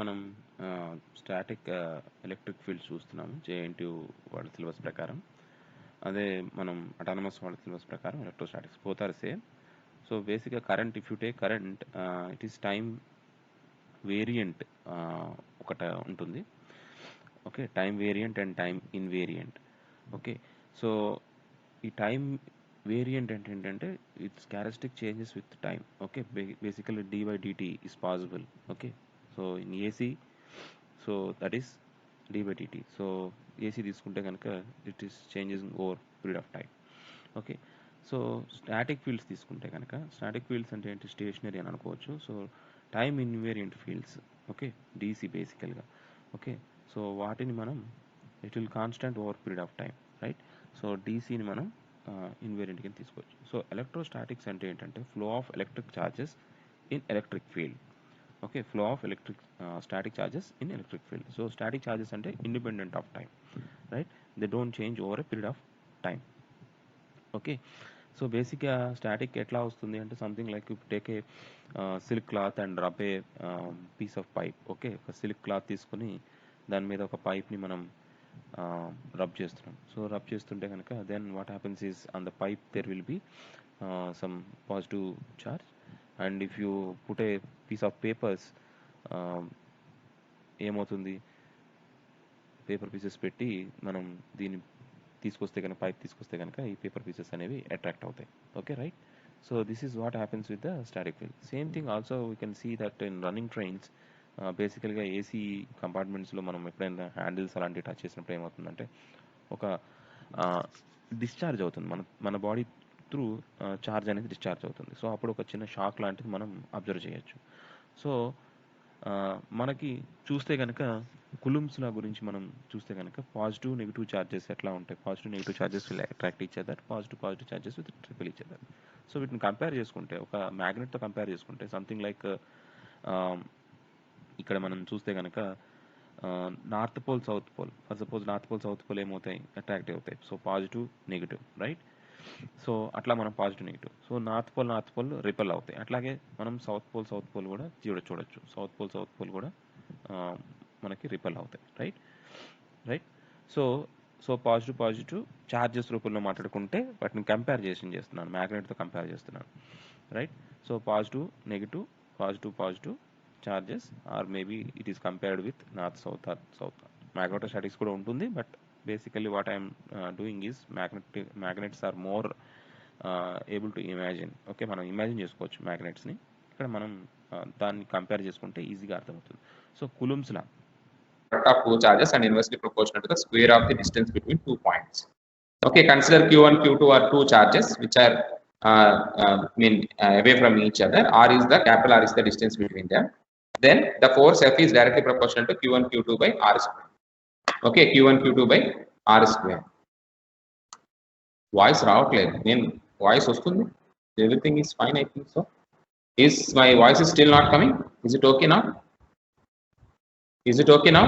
మనం static electric field చూస్తున్నాము జేఎన్టీయూ వాళ్ళ సిలబస్ ప్రకారం. అదే మనం అటానమస్ వాళ్ళ సిలబస్ ప్రకారం electrostatics both are same. So బేసిక్గా current, if you take current, it is time variant ఒకట ఉంటుంది. Okay, time variant and time invariant. Okay, so ఈ టైం వేరియంట్ అంటే ఏంటంటే it's characteristic changes with time. Okay, basically dy dt is possible. Okay, so in AC, so that is dy dt. So AC తీసుకుంటే కనుక it is changes over period of time. Okay, so static fields తీసుకుంటే కనుక static fields అంటే ఏంటి, stationary అని అనుకోవచ్చు. So time invariant fields, okay, DC బేసికల్గా. Okay, so వాటిని మనం it will constant over period of time, right. So డీసీని మనం ఇన్వేరియంట్ కింద తీసుకోవచ్చు. సో ఎలక్ట్రోస్టాటిక్స్ అంటే ఏంటంటే flow of electric charges in electric field. Okay, flow of electric static charges in electric field. So static charges అంటే independent of time, right, they don't change over a period of time. Okay, so బేసిక్గా static ఎట్లా వస్తుంది అంటే something like you take a silk cloth and rub a piece of pipe. Okay, ఒక silk cloth తీసుకొని దాని మీద ఒక పైప్ని మనం రబ్ చేస్తున్నాం. సో రబ్ చేస్తుంటే కనుక then what happens is on the pipe there will be some positive charge, and if you put a piece of papers, ఏమవుతుంది, పేపర్ పీసెస్ పెట్టి మనం దీన్ని తీసుకొస్తే కనుక, పైప్ తీసుకొస్తే కనుక ఈ పేపర్ పీసెస్ అనేవి అట్రాక్ట్ అవుతాయి. Okay, right. So this is what happens with the static field. Same thing also we can see that in running trains, బేసికల్గా ఏసీ కంపార్ట్మెంట్స్లో మనం ఎప్పుడైనా హ్యాండిల్స్ అలాంటివి టచ్ చేసినప్పుడు ఏమవుతుందంటే ఒక డిశ్చార్జ్ అవుతుంది, మన బాడీ త్రూ చార్జ్ అనేది డిశ్చార్జ్ అవుతుంది. సో అప్పుడు ఒక చిన్న షాక్ లాంటిది మనం అబ్జర్వ్ చేయొచ్చు. సో మనకి చూస్తే కనుక కులుమ్స్లా గురించి మనం చూస్తే కనుక పాజిటివ్ నెగిటివ్ చార్జెస్ ఎట్లా ఉంటాయి, positive negative charges will attract each other, positive charges with triple each other. So వీటిని కంపేర్ చేసుకుంటే, ఒక మ్యాగ్నెట్తో కంపేర్ చేసుకుంటే సంథింగ్ లైక్ ఇక్కడ మనం చూస్తే కనుక north pole south pole, for suppose north pole south pole ఏమవుతాయి, అట్రాక్టివ్ అవుతాయి. So positive negative, right. So అట్లా మనం positive negative, so north pole repel అవుతాయి. అట్లాగే మనం సౌత్ పోల్ కూడా చూడొచ్చు. సౌత్ పోల్ కూడా మనకి రిపెల్ అవుతాయి, right. Right. So so positive charges రూపంలో మాట్లాడుకుంటే వాటిని కంపేర్ చేస్తున్నాను, మ్యాగ్నెట్తో కంపేర్ చేస్తున్నాను, right. So positive positive charges, or maybe it is compared with north south. Magnetostatics కూడా ఉంటుంది, but basically what I'm doing is magnets are more able to imagine. Okay, మనం imagine చేసుకోవచ్చు మ్యాగ్నెట్స్ని. ఇక్కడ మనం దాన్ని కంపేర్ చేసుకుంటే ఈజీగా అర్థమవుతుంది. So Coulomb's law of two charges and inversely proportional to the square of the distance between 2 points. Okay, consider Q1, Q2 are two charges which are away from each other. R is the capital R is the distance between them. Then the force F is directly proportional to Q1, Q2 by R square. Okay, Q1, Q2 by R square. Voice రావట్లేదు, నేను voice వస్తుంది, everything is fine, I think so. Is my voice is still not coming? Is it okay now? Is it okay now?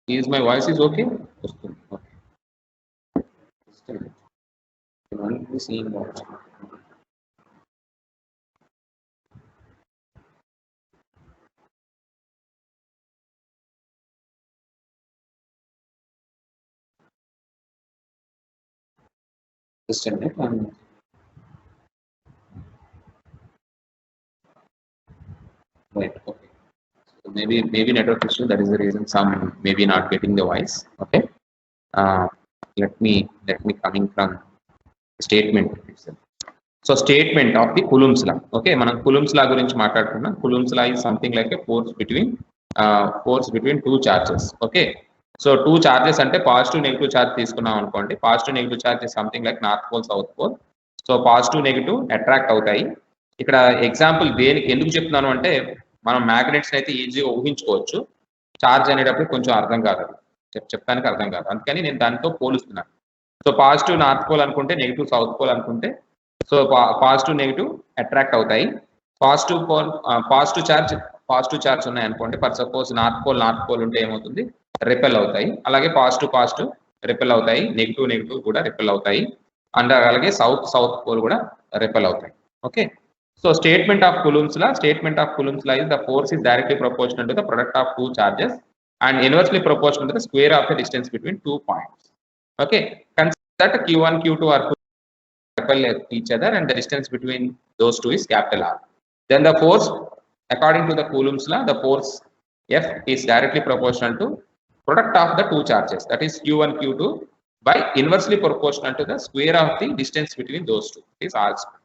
Is my voice is okay? Okay. Still, you can only see what. Just a minute. Right. Okay. So maybe network issue. That is the reason some maybe not getting the voice. Okay. Let me coming from statement itself. So statement of the Coulomb's law. Okay, మనం Coulomb's law గురించి మాట్లాడుకున్నాం. Coulomb's law is something like a force between two charges. Okay, so two charges అంటే positive negative charge తీసుకున్నాం అనుకోండి. Positive negative charge is something like north pole south pole. So positive negative attract అవుతాయి. ఇక్కడ example దేనికి ఎందుకు చెప్తున్నాను అంటే, మనం మ్యాగ్నెట్స్ అయితే ఈజీగా ఊహించుకోవచ్చు, చార్జ్ అనేటప్పుడు కొంచెం అర్థం కాదు, చెప్తానికి అర్థం కాదు, అందుకని నేను దానితో పోలుస్తున్నాను. సో పాజిటివ్ నార్త్ పోల్ అనుకుంటే, నెగిటివ్ సౌత్ పోల్ అనుకుంటే, సో పాజిటివ్ నెగిటివ్ అట్రాక్ట్ అవుతాయి. పాజిటివ్ చార్జ్ ఉన్నాయి అనుకోండి, ఫర్ సపోజ్ నార్త్ పోల్ ఉంటే ఏమవుతుంది, రిపెల్ అవుతాయి. అలాగే పాజిటివ్ రిపెల్ అవుతాయి, నెగిటివ్ కూడా రిపెల్ అవుతాయి, అండ్ అలాగే సౌత్ పోల్ కూడా రిపెల్ అవుతాయి. Okay, So statement of Coulomb's law is the force is directly proportional to the product of two charges and inversely proportional to the square of the distance between 2 points. Okay, consider that Q1, Q2 are repel each other and the distance between those two is capital R. Then the force, according to the Coulomb's law, the force F is directly proportional to product of the two charges, that is Q1, Q2 by inversely proportional to the square of the distance between those two, is R square.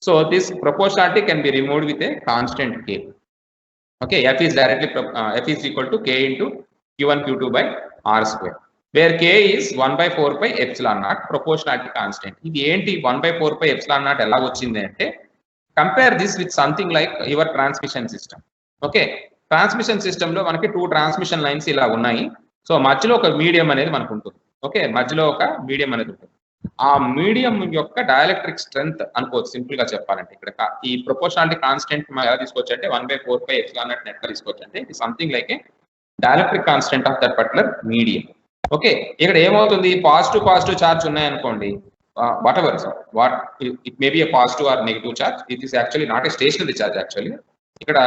So this proportionality can be removed with a constant K. Okay, F is F is equal to K into Q1, Q2 by R square, where K is 1 by 4 pi epsilon naught, proportionality constant. ఇది ఏంటి 1 by 4 pi epsilon naught ఎలా వచ్చింది అంటే, compare this with something like your transmission system. Okay, transmission system లో మనకి 2 transmission lines ఇలా ఉన్నాయి. So మధ్యలో ఒక మీడియం అనేది మనకు ఉంటుంది. ఓకే, మధ్యలో ఒక మీడియం అనేది ఉంటుంది. ఆ మీడియం యొక్క డైఎలక్ట్రిక్ స్ట్రెంగ్త్ అనుకోవచ్చు సింపుల్ గా చెప్పాలంటే. ఇక్కడ ఈ ప్రపోర్షనాలిటీ కాన్స్టెంట్ ఎలా తీసుకోవచ్చు అంటే 1 by 4 pi epsilon naught net గా తీసుకోవచ్చు అంటే ఇది something like a dielectric constant of that particular medium. Okay, ఇక్కడ ఏమవుతుంది, పాజిటివ్ చార్జ్ ఉన్నాయనుకోండి, whatever what it may be a positive or negative charge, it is actually not a stationary charge. Actually ఇక్కడ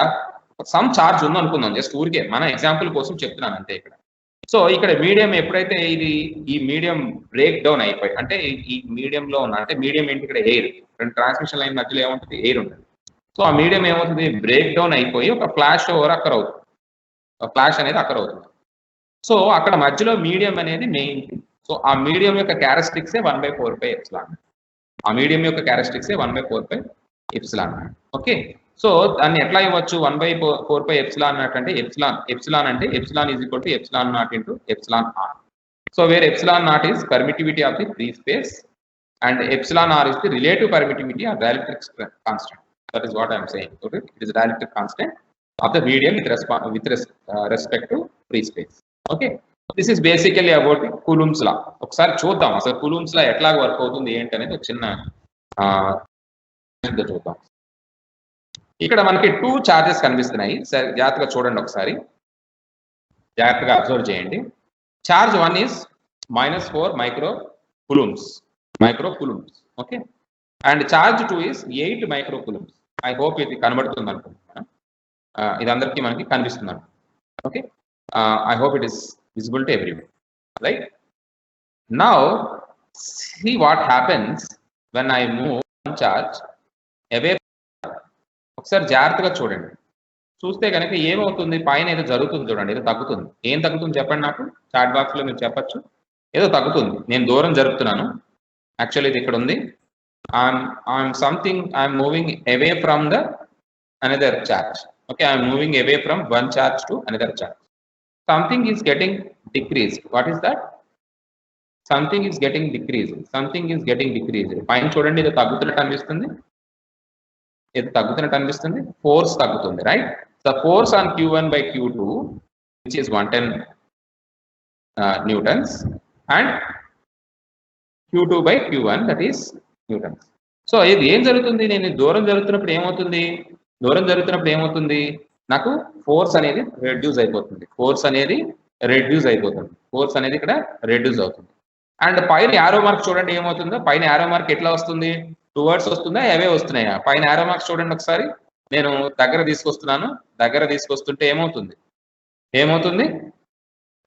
some charge ఉందనుకుందాం, just ఊరికే మన example కోసం చెప్తున్నాను అంతే ఇక్కడ. సో ఇక్కడ మీడియం ఎప్పుడైతే ఈ మీడియం బ్రేక్ డౌన్ అయిపోయి, అంటే ఈ మీడియంలో ఉన్న, అంటే మీడియం ఏంటి ఇక్కడ ఎయిర్, రెండు ట్రాన్స్మిషన్ లైన్ మధ్యలో ఏముంటుంది, ఎయిర్ ఉంటుంది. సో ఆ మీడియం ఏమవుతుంది, బ్రేక్ డౌన్ అయిపోయి ఒక ఫ్లాష్ ఓవర్ అక్కర్ అవుతుంది, ఫ్లాష్ అనేది అక్కర్ అవుతుంది. సో అక్కడ మధ్యలో మీడియం అనేది మెయిన్. సో ఆ మీడియం యొక్క క్యారెక్టరిస్టిక్సే 1 by 4 pi epsilon. ఆ మీడియం యొక్క క్యారెక్టరిస్టిక్సే 1 by 4 pi epsilon. Okay, so దాన్ని ఎట్లా ఇవ్వచ్చు, 1 by 4 pi epsilon అంటే ఎప్సిలాన్ అంటే epsilon is equal to epsilon naught into epsilon r. So where epsilon naught is permittivity of the free space and epsilon r is the relative permittivity or dielectric constant. That is what I am saying. Okay, it is a dielectric constant of the medium with respect to free space. Okay, this is basically about Coulomb's law. ఒకసారి చూద్దాం అసలు Coulomb's law ఎట్లా work అవుతుంది ఏంటి అనేది ఒక చిన్న చూద్దాం. ఇక్కడ మనకి 2 చార్జెస్ కనిపిస్తున్నాయి, సరే జాగ్రత్తగా చూడండి, ఒకసారి జాగ్రత్తగా అబ్జర్వ్ చేయండి. Charge 1 is -4 microcoulombs. Okay, and charge 2 is 8 microcoulombs. I hope ఇది కనబడుతుంది అనుకుంటున్నాను, ఇది అందరికీ మనకి కనిపిస్తుంది అనుకుంటున్నాను. Okay, I hope it is visible to everyone, right? Now see what happens when I move one charge away. ఒకసారి జాగ్రత్తగా చూడండి, చూస్తే కనుక ఏమవుతుంది, పైన ఏదో జరుగుతుంది చూడండి, ఏదో తగ్గుతుంది. ఏం తగ్గుతుంది చెప్పండి నాకు, చాట్ బాక్స్ లో మీరు చెప్పచ్చు. ఏదో తగ్గుతుంది, నేను దూరం జరుపుతున్నాను. యాక్చువల్లీ ఇది ఇక్కడ ఉంది, I'm moving away from the another charge. Okay, I'm moving away from one charge to another charge. Something is getting decreased. What is that? Something is getting decreased. పైన చూడండి, ఇది తగ్గుతున్నట్టు అనిపిస్తుంది, ఫోర్స్ తగ్గుతుంది, right? The force on Q1 by Q2 which is 110 newtons and Q2 by Q1 that is newtons. So ఇది ఏం జరుగుతుంది, నేను దూరం జరుగుతున్నప్పుడు ఏమవుతుంది, నాకు ఫోర్స్ అనేది రెడ్యూస్ అయిపోతుంది, ఫోర్స్ అనేది ఇక్కడ రెడ్యూస్ అవుతుంది. అండ్ పైన యారో మార్క్ చూడండి ఏమవుతుందో, పైన యారో మార్క్ ఎట్లా వస్తుంది, టువర్డ్స్ వస్తుందా, అవే వస్తున్నాయా? పైన యారో మార్క్ చూడండి ఒకసారి, నేను దగ్గర తీసుకొస్తుంటే ఏమవుతుంది,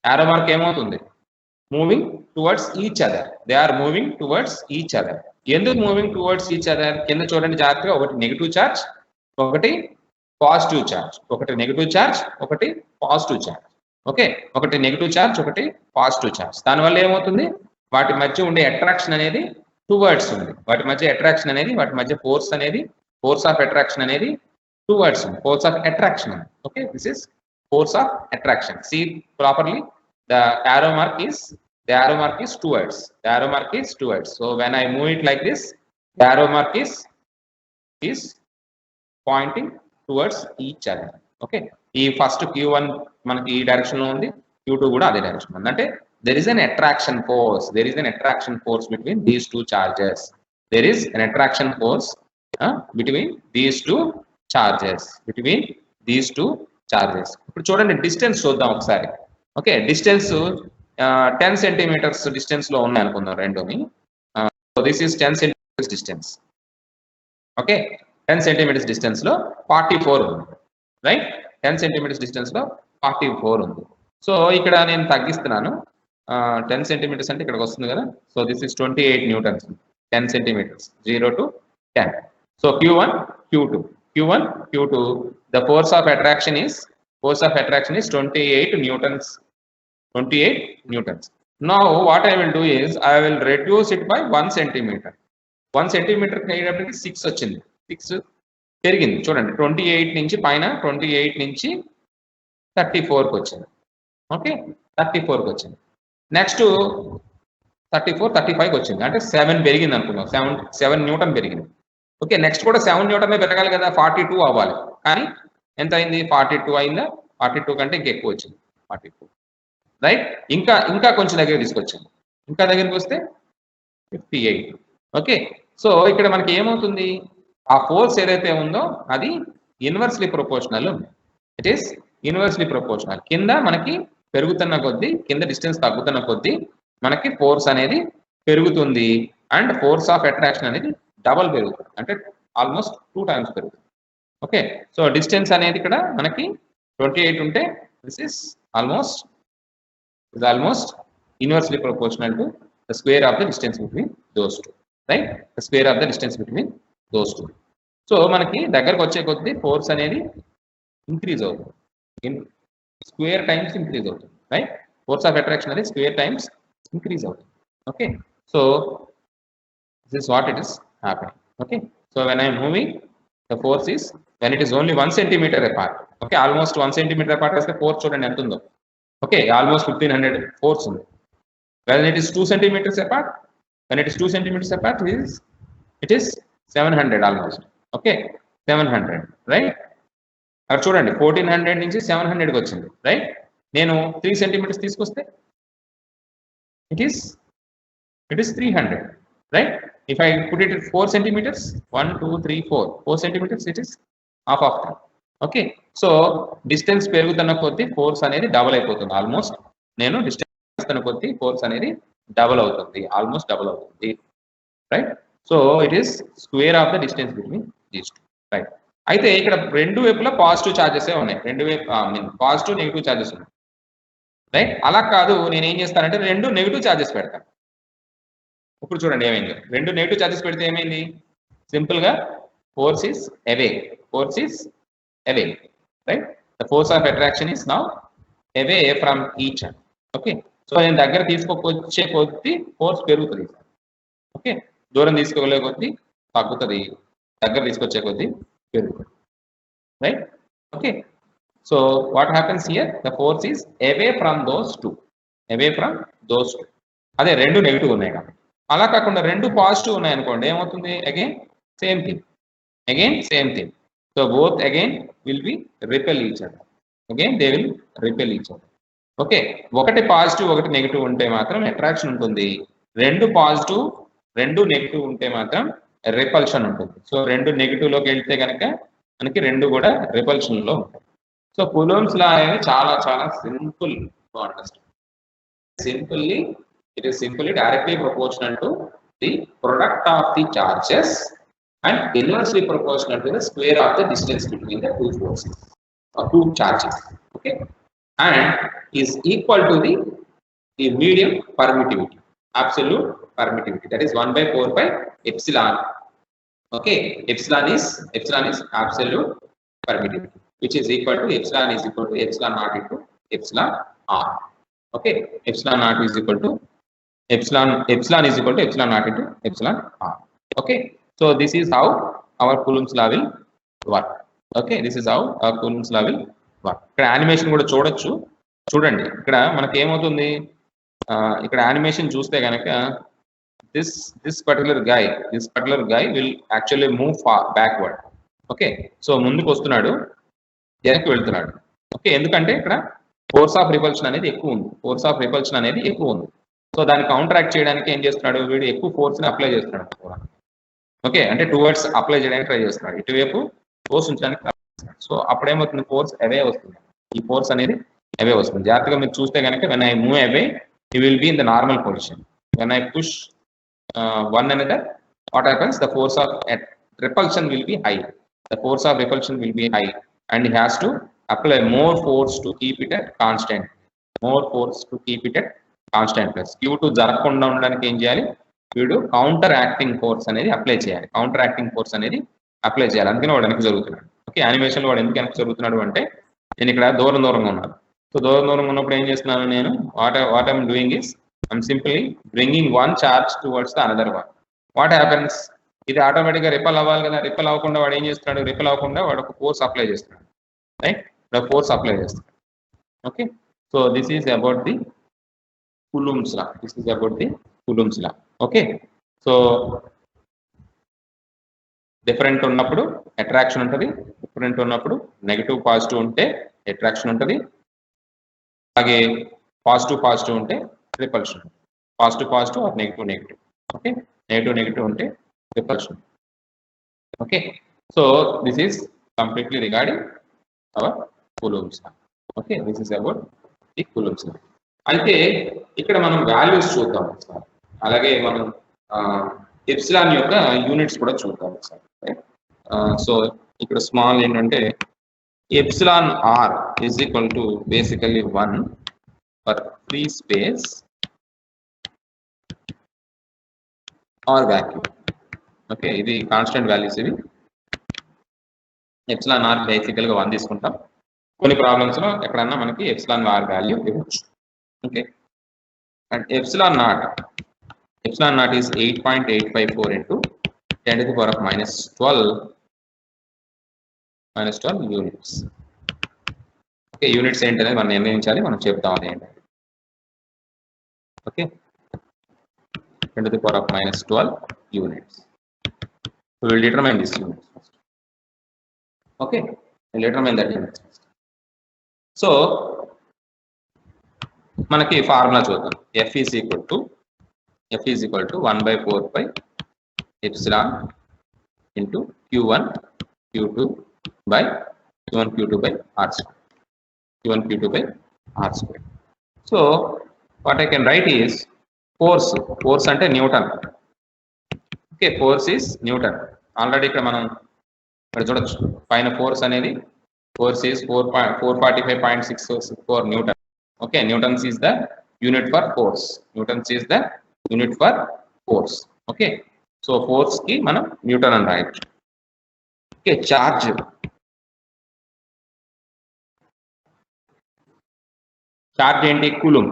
యారో మార్క్ ఏమవుతుంది, moving towards each other. They are moving towards each other. ఎందుకు మూవింగ్ టువర్డ్స్ ఈచ్ అదర్? కింద చూడండి జాగ్రత్తగా, ఒకటి నెగిటివ్ చార్జ్, ఒకటి పాజిటివ్ చార్జ్, ఒకటి నెగిటివ్ చార్జ్, ఒకటి పాజిటివ్ చార్జ్. ఓకే, ఒకటి నెగిటివ్ చార్జ్, ఒకటి పాజిటివ్ చార్జ్. దానివల్ల ఏమవుతుంది, వాటి మధ్య ఉండే అట్రాక్షన్ అనేది టువర్డ్స్ ఉంది, వాటి మధ్య ఫోర్స్ ఆఫ్ అట్రాక్షన్ అనేది టువర్డ్స్ ఉంది, force of attraction. Okay, this is force of attraction. See properly, the arrow mark is towards. So when I move it like this, the arrow mark is pointing towards each other. Okay, ఈ first Q1 మనకి ఈ direction లో ఉంది, Q2 కూడా అదే direction ఉంది. అంటే there is an attraction force between these two charges. ఇప్పుడు చూడండి, డిస్టెన్స్ చూద్దాం ఒకసారి. ఓకే, డిస్టెన్స్ 10 సెంటీమీటర్స్ డిస్టెన్స్ లో ఉన్నాయి అనుకుందాం రెండుని. This is 10 centimetres distance. Okay, 10 centimetres distance లో 44 ఉంది, రైట్? 10 సెంటీమీటర్స్ డిస్టెన్స్ లో 44 ఉంది. సో ఇక్కడ నేను తగ్గిస్తున్నాను. 10 సెంటీమీటర్స్ అంటే ఇక్కడికి వస్తుంది కదా. So this is 28 newtons, 10 centimetres 0 to 10. సో Q1, Q2, Q1, Q2, the force of attraction is 28 newtons. 28 newtons. Now what I will do is I will reduce it by 1 centimeter. 1 centimeter అయ్యేటప్పటికి 6 వచ్చింది. 6 పెరిగింది చూడండి. 28 నుంచి పైన 28 నుంచి 34కి వచ్చింది. ఓకే, 34కి వచ్చింది. నెక్స్ట్ 34, 35కి వచ్చింది. అంటే 7 పెరిగింది అనుకుందాం. 7 న్యూటన్ పెరిగింది. ఓకే, నెక్స్ట్ కూడా 7 న్యూటన్ పెరగాలి కదా, 42 అవ్వాలి. కానీ ఎంత అయింది? 42 అయిందా? 42 కంటే ఇంకెక్కువ వచ్చింది, 42, రైట్? ఇంకా కొంచెం దగ్గర తీసుకొచ్చాను. ఇంకా దగ్గరికి వస్తే 58. ఓకే, సో ఇక్కడ మనకి ఏమవుతుంది? ఆ ఫోర్స్ ఏదైతే ఉందో అది ఇన్వర్స్లీ ప్రపోర్షనల్ ఉంది. It is inversely proportional. కింద మనకి పెరుగుతున్న కొద్దీ, కింద డిస్టెన్స్ తగ్గుతున్న కొద్దీ మనకి ఫోర్స్ అనేది పెరుగుతుంది. అండ్ ఫోర్స్ ఆఫ్ అట్రాక్షన్ అనేది డబల్ పెరుగుతుంది, అంటే ఆల్మోస్ట్ 2 times పెరుగుతుంది. ఓకే, సో డిస్టెన్స్ అనేది ఇక్కడ మనకి 28 ఉంటే this is almost inversely proportional to the square of the distance between those two, right? The square of the distance between those two. So మనకి దగ్గరకు వచ్చే కొద్దీ ఫోర్స్ అనేది ఇంక్రీజ్ అవుతుంది, ఇన్ స్క్వేర్ టైమ్స్ ఇంక్రీజ్ అవుతుంది, రైట్? ఫోర్స్ ఆఫ్ అట్రాక్షన్ అనేది square times increase అవుతుంది. Okay, so this is what it is happening. Okay, so when I am moving, the force is, when it is only 1 centimeter apart, okay, almost 1 centimeter apart as the force చూడండి ఎంత ఉందో. Okay, almost 1500 force ఉంది. When it is 2 centimeters apart, it is 700 almost. Okay, 700, right? అక్కడ చూడండి 1400 నుంచి 700కి వచ్చింది, right? నేను 3 centimetres తీసుకొస్తే it is 300, right? If I put it at 4 centimeters, 1, 2, 3, 4 centimeters, it is half of that. Okay, so distance పెరుగుతున్న కొద్దీ force అనేది double అయిపోతుంది. ఆల్మోస్ట్ నేను డిస్టెన్స్ పెరుగుతున్న కొద్దీ ఫోర్స్ అనేది డబుల్ అవుతుంది, ఆల్మోస్ట్ డబుల్ అవుతుంది, right? So it is square of the distance between these two, right? అయితే ఇక్కడ రెండు వైపులా పాజిటివ్ చార్జెస్ ఉన్నాయి, రెండు వైపు పాజిటివ్ నెగిటివ్ చార్జెస్ ఉన్నాయి, రైట్? అలా కాదు, నేను ఏం చేస్తానంటే రెండు నెగిటివ్ చార్జెస్ పెడతాను. ఇప్పుడు చూడండి ఏమైంది. రెండు నెగిటివ్ చార్జెస్ పెడితే ఏమైంది? సింపుల్ గా force is away, right? The force of attraction is now away from each other. Okay, so నేను దగ్గర తీసుకొచ్చే కొద్దీ ఫోర్స్ పెరుగుతుంది. ఓకే, దూరం తీసుకువెళ్ళే కొద్దీ తగ్గుతుంది, దగ్గర తీసుకొచ్చే కొద్దీ పెరుగుతుంది, right? Okay, so what happens here? The force is away from those two. అదే రెండు నెగిటివ్ ఉన్నాయి కాబట్టి. అలా కాకుండా రెండు పాజిటివ్ ఉన్నాయి అనుకోండి, ఏమవుతుంది? Again same thing. So both again will be repel each other. Again they will repel each other. Okay, ఒకటి పాజిటివ్ ఒకటి నెగిటివ్ ఉంటే మాత్రం అట్రాక్షన్ ఉంటుంది, రెండు పాజిటివ్ రెండు నెగిటివ్ ఉంటే మాత్రం రిపల్షన్ ఉంటుంది. సో రెండు నెగిటివ్ లోకి వెళ్తే కనుక మనకి రెండు కూడా రిపల్షన్ లో ఉంటాయి. సో కూలోంబ్స్ లా అనేది చాలా చాలా simple to understand. It is simply directly proportional to the product of the charges and inversely proportional to the square of the distance between the two forces or two charges. Okay, and is equal to the medium permittivity, absolute permittivity, that is 1/4 pi epsilon. Okay, epsilon is absolute permittivity, which is equal to epsilon naught into epsilon r. Okay, epsilon naught is equal to epsilon naught into epsilon r. Okay, so this is how our Coulomb's law will work. Okay, this is how our Coulomb's law will work. ఇక్కడ animation కూడా చూడండి. ఇక్కడ మనకి ఏమవుతుంది, ఇక్కడ animation చూస్తే కనుక this particular guy will actually move backward. Okay, so ముందుకు వస్తున్నాడు, వెనక్కి వెళ్తున్నాడు. ఓకే, ఎందుకంటే ఇక్కడ ఫోర్స్ ఆఫ్ రిపల్షన్ అనేది ఎక్కువ ఉంది. సో దాన్ని కౌంటరాక్ట్ చేయడానికి ఏం చేస్తున్నాడు, వీడు ఎక్కువ ఫోర్స్ని అప్లై చేస్తున్నాడు. ఓకే, అంటే టువర్డ్స్ అప్లై చేయడానికి ట్రై చేస్తున్నాడు, ఇటువైపు ఫోర్స్ ఉంచడానికి. సో అప్పుడేమవుతుంది, ఫోర్స్ అవే వస్తుంది, ఈ ఫోర్స్ అనేది అవే వస్తుంది. జాగ్రత్తగా మీరు చూస్తే కనుక when I move away, he will be in the normal position. When I push one another, what happens? The force of repulsion will be high. the force of repulsion will be high, and he has to apply more force to keep it at constant. More force to keep it at constant plus. Q2 జరగకుండా ఉండడానికి ఏం చేయాలి? వీడు counter acting force అనేది apply చేయాలి. Counter acting force అనేది apply చేయాలి. అందుకని వాడు వెనక్కి జరుగుతున్నాడు. ఓకే, యానిమేషన్ వాడు ఎందుకు వెనక్కి జరుగుతున్నాడు అంటే, నేను ఇక్కడ దూరంగా ఉన్నాను. సో దూరంగా ఉన్నప్పుడు ఏం చేస్తున్నాను నేను? What I'm doing is I'm simply bringing one charge towards the another one. What happens? ఇది ఆటోమేటిక్గా రిపెల్ అవ్వాలి కదా. రిపెల్ అవ్వకుండా వాడు ఏం చేస్తున్నాడు? రిపెల్ అవ్వకుండా వాడు ఒక ఫోర్స్ అప్లై చేస్తున్నాడు. రైట్, ఫోర్స్ అప్లై చేస్తాడు. Okay, so this is about the Coulomb's law. This is about the Coulomb's law. Okay, so different ఉన్నప్పుడు అట్రాక్షన్ ఉంటుంది, డిఫరెంట్ ఉన్నప్పుడు నెగటివ్ పాజిటివ్ ఉంటే అట్రాక్షన్ ఉంటుంది, అలాగే పాజిటివ్ ఉంటే repulsion. Positive or negative. Okay, negative ఉంటే repulsion. Okay, so this is completely regarding our Coulomb's law. Okay, this is about the Coulomb's law. అయితే ఇక్కడ మనం వాల్యూస్ చూద్దాం సార్, అలాగే మనం ఎప్సిలాన్ యొక్క యూనిట్స్ కూడా చూద్దాం సార్. సో ఇక్కడ స్మాల్ ఏంటంటే epsilon r is equal to basically 1 for free space or vacuum. Okay, ఇది కాన్స్టెంట్ వాల్యూస్. ఇవి ఎప్సిలాన్ ఆర్ బేసికల్గా 1 తీసుకుంటాం. కొన్ని ప్రాబ్లమ్స్ లో ఎక్కడన్నా మనకి ఎప్సిలాన్ ఆర్ వాల్యూ ఇవ్వచ్చు. Okay, and epsilon naught is 8.854 into 10 to the power of minus 12 units. Okay, units ఏంటనేది మనం నిర్ణయించాలి, మనం చెప్తాం అదేంటి. Okay, 10 to the power of minus 12 units. We will determine this units first. Okay, we'll determine that units first. So మనకి formula చూద్దాం. F is equal to 1/4 pi epsilon into Q1 Q2 by Q1 Q2 by R square. Q1 Q2 by R square. So what I can write is force అంటే Newton. Okay, force is Newton. Already ఇక్కడ మనం ఇక్కడ చూడొచ్చు పైన force అనేది force is 445.664 Newton. Okay, Newtons is the unit for force. Okay, so force ki manam Newton and right. Okay, charge enti Coulomb.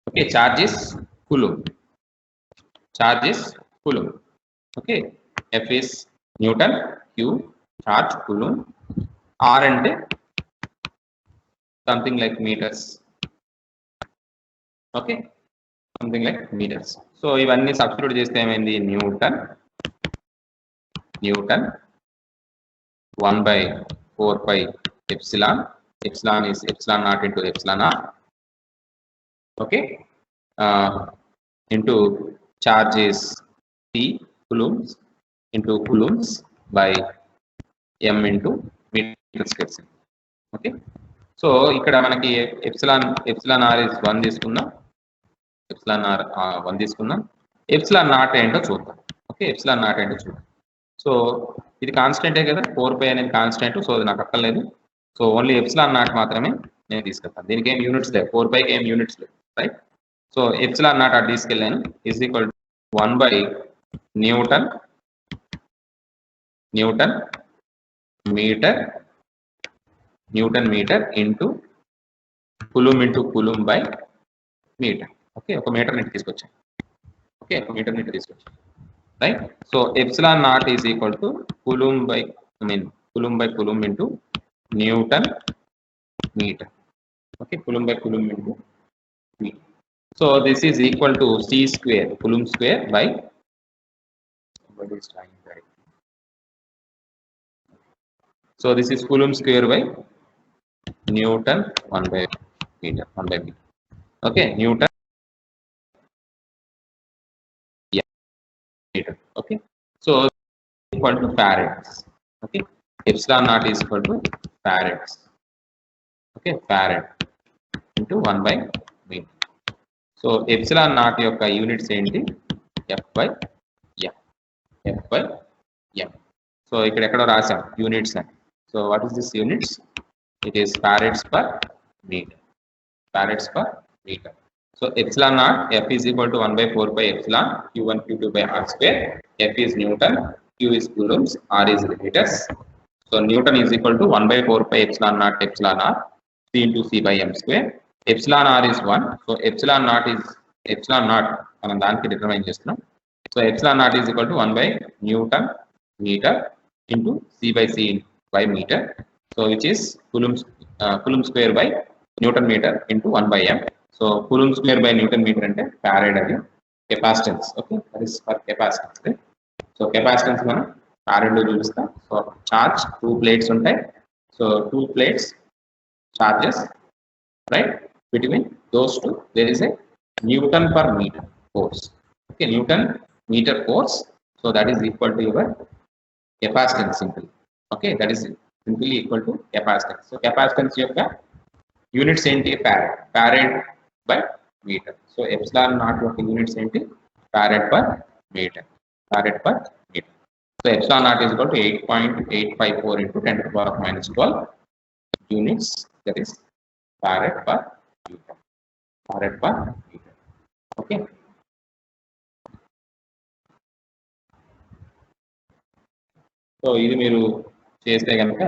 Okay, charge is Coulomb. Okay, F is Newton, Q charge Coulomb, R ante something like meters. Okay, something like meters. So ఇవన్నీ substitute చేస్తే ఏమైంది? Newton 1/4 pi epsilon is epsilon naught into epsilon r. Okay, into charge is P coulombs into coulombs by m into meter square. Okay, so ఇక్కడ మనకి epsilon are is 1 తీసుకుందాం. Epsilon naught ఏంటో చూద్దాం. Okay, epsilon naught ఏంటో చూద్దాం. So ఇది కాన్స్టెంటే కదా, 4 అనేది కాన్స్టెంట్. సో అది నాకు అక్కర్లేదు. సో ఓన్లీ ఎప్సిలాన్ నాట్ మాత్రమే నేను తీసుకెళ్తాను. దీనికి ఏం యూనిట్స్ లేవు, 4 ఏం యూనిట్స్ లేవు. రైట్, సో ఎప్సిలాన్ నాట్ అటు తీసుకెళ్ళాను. ఈజ్ ఈక్వల్ 1/న్యూటన్ metre into Coulomb by metre. Okay, ఒక మీటర్ నీటి తీసుకొచ్చాను. ఓకే, ఒక మీటర్ నీటి తీసుకొచ్చాను. Right, so epsilon naught is equal to Coulomb by Coulomb into Newton meter. Okay, Coulomb by Coulomb into meter. So this is equal to C square, Coulomb square by what is time, right? So this is Coulomb square by Newton 1/meter. Okay, Newton meter. Okay, so equal to farads. Okay, epsilon naught is equal to farads. Okay, farad into 1/meter. So epsilon naught యొక్క units ఏంటి? F by m. So ఇక్కడ ఎక్కడో రాసాం units అని. So what is this units? It is farads per metre. Farads per metre. So epsilon naught F is equal to 1/4 pi epsilon Q1 Q2 by R square. F is Newton, Q is coulombs, R is liters. So Newton is equal to 1/4 pi epsilon naught epsilon R C into C by M square. Epsilon R is 1. So epsilon naught మనం దానికి determine చేస్తున్నాం. So epsilon naught is equal to 1 by Newton meter into C by C by meter. So which is coulomb square by Newton meter into 1 by M. So coulomb square by Newton meter అంటే farad అది capacitance. Okay, that is for capacitance. Right? So capacitance మనం farad లో చూపిస్తాం. So charge 2 plates ఉంటాయి. So 2 plates charges, right? Between those two there is a Newton per meter force. Okay, Newton meter force. So that is equal to your capacitance simply. Okay, that is simply equal to capacitance. So capacitance యొక్క units ఏంటి? farad by meter. So epsilon naught యొక్క units ఏంటి? farad per meter. So epsilon naught is equal to 8.854 into 10 to the power minus 12 units. That is farad per meter. Okay. So ఇది మీరు చేస్తే కనుక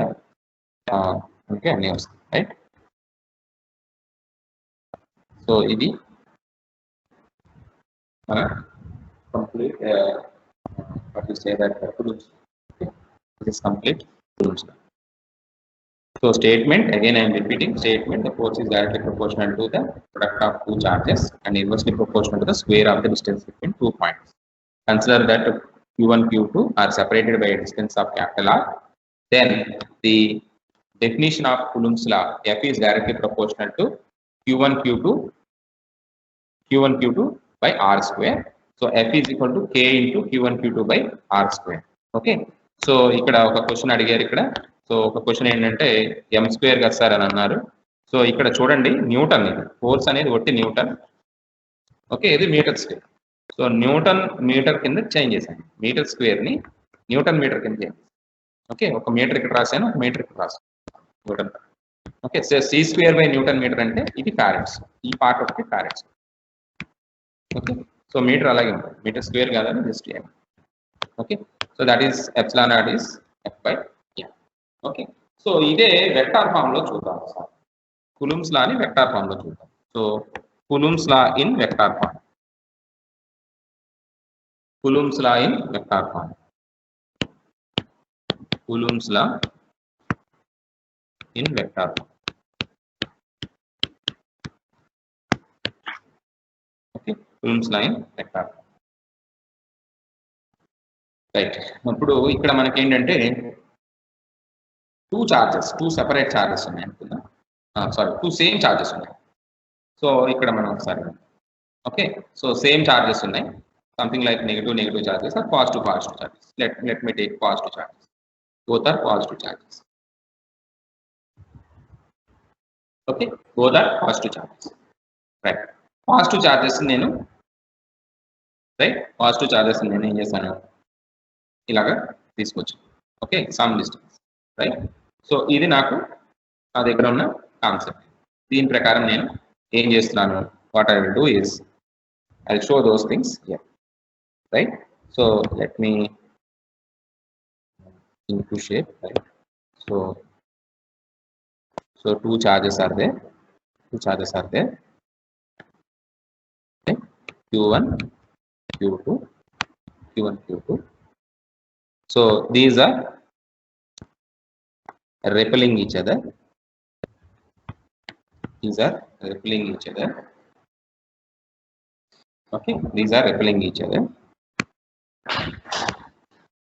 మనకి అన్నీ వస్తాయి, రైట్? సో ఇది మన complete coulombs. So statement, again I am repeating statement, the force is directly proportional to the product of two charges and inversely proportional to the square of the distance between 2 points. Consider that Q1 Q2 are separated by a distance of capital R. Then the definition of Coulomb's law, F is directly proportional to Q1 Q2 by R square. So F is equal to K into Q1 Q2 by R square. Okay. So ఇక్కడ ఒక question అడిగారు ఇక్కడ. So ఒక question ఏంటంటే m square కదా sir అని అన్నారు. So ఇక్కడ చూడండి న్యూటన్, ఇది ఫోర్స్ అనేది ఒట్టి న్యూటన్. ఓకే, ఇది metre square. So newton metre కింద చేంజ్ చేశాను, మీటర్ స్క్వేర్ ని న్యూటన్ మీటర్ కింద చేంజ్. ఓకే, ఒక మీటర్ ఇక్కడ రాశాను, ఒక మీటర్ ఇక్కడ రాశాను newton. Okay, so C square by newton metre అంటే ఇది ఫారెడ్స్, ఈ పార్ట్ ఒకటి ఫారెడ్స్. ఓకే, సో మీటర్ అలాగే ఉంటుంది, మీటర్ స్క్వేర్ కాదని జస్ట్ ఏం. Okay, so that is epsilon naught is F by M. Okay, so ఇదే వెక్టార్ ఫామ్ లో చూద్దాం సార్. కులుమ్స్ లా ని వెక్టార్ ఫామ్ లో చూద్దాం. So Coulomb's law in vector form. Coulomb's law in vector form. Coulomb's law in vector form. Okay, Coulomb's law in vector form. Right. ఇప్పుడు ఇక్కడ మనకి ఏంటంటే టూ సెపరేట్ చార్జెస్ ఉన్నాయి అనుకుందాం. సారీ, టూ సేమ్ చార్జెస్ ఉన్నాయి. So ఇక్కడ మనం ఒకసారి ఓకే, సో సేమ్ చార్జెస్ ఉన్నాయి. Something like negative charges or positive charges. Let me take positive charges. Both are positive charges. Okay, both are positive charges. Right. Positive charges nenu em chesanu ilaga teeskochu. Okay, some distance. Right. So idi naku na daggara unna concept. Deen prakaram nenu em chestunanu, what I will do is I'll show those things here. Right. So let me into shape. Right. So two charges are there. Okay. Q1 Q2. So these are repelling each other. Okay, these are repelling each other.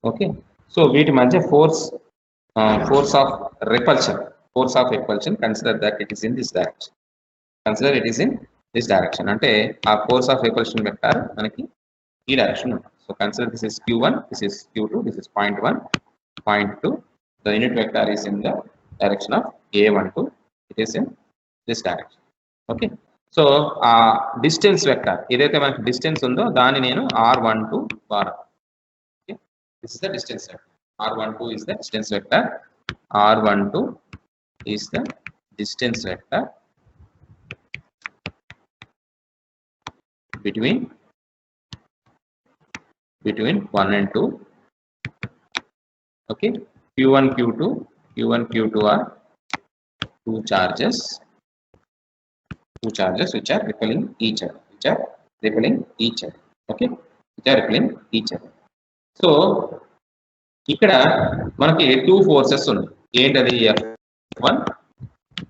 Okay, so వీటి మధ్య force of repulsion. Consider that it is in this direction. అంటే ఆ force of repulsion vector మనకి ఈ direction ఉంటుంది. So consider this is Q1, this is Q2, this is point 1, point 2. The unit vector is in the direction of A12. It is in this direction. Okay, so ఆ distance vector ఏదైతే మనకి distance ఉందో దాన్ని నేను R12 వాడతాను. This is the distance vector. R12 is the distance vector. R12 is the distance vector between 1 and 2. Okay, Q1 Q2 are two charges which are repelling each other. Okay, which are repelling each other. So ఇక్కడ మనకి two forces ఉన్నాయి. ఏంటది? F1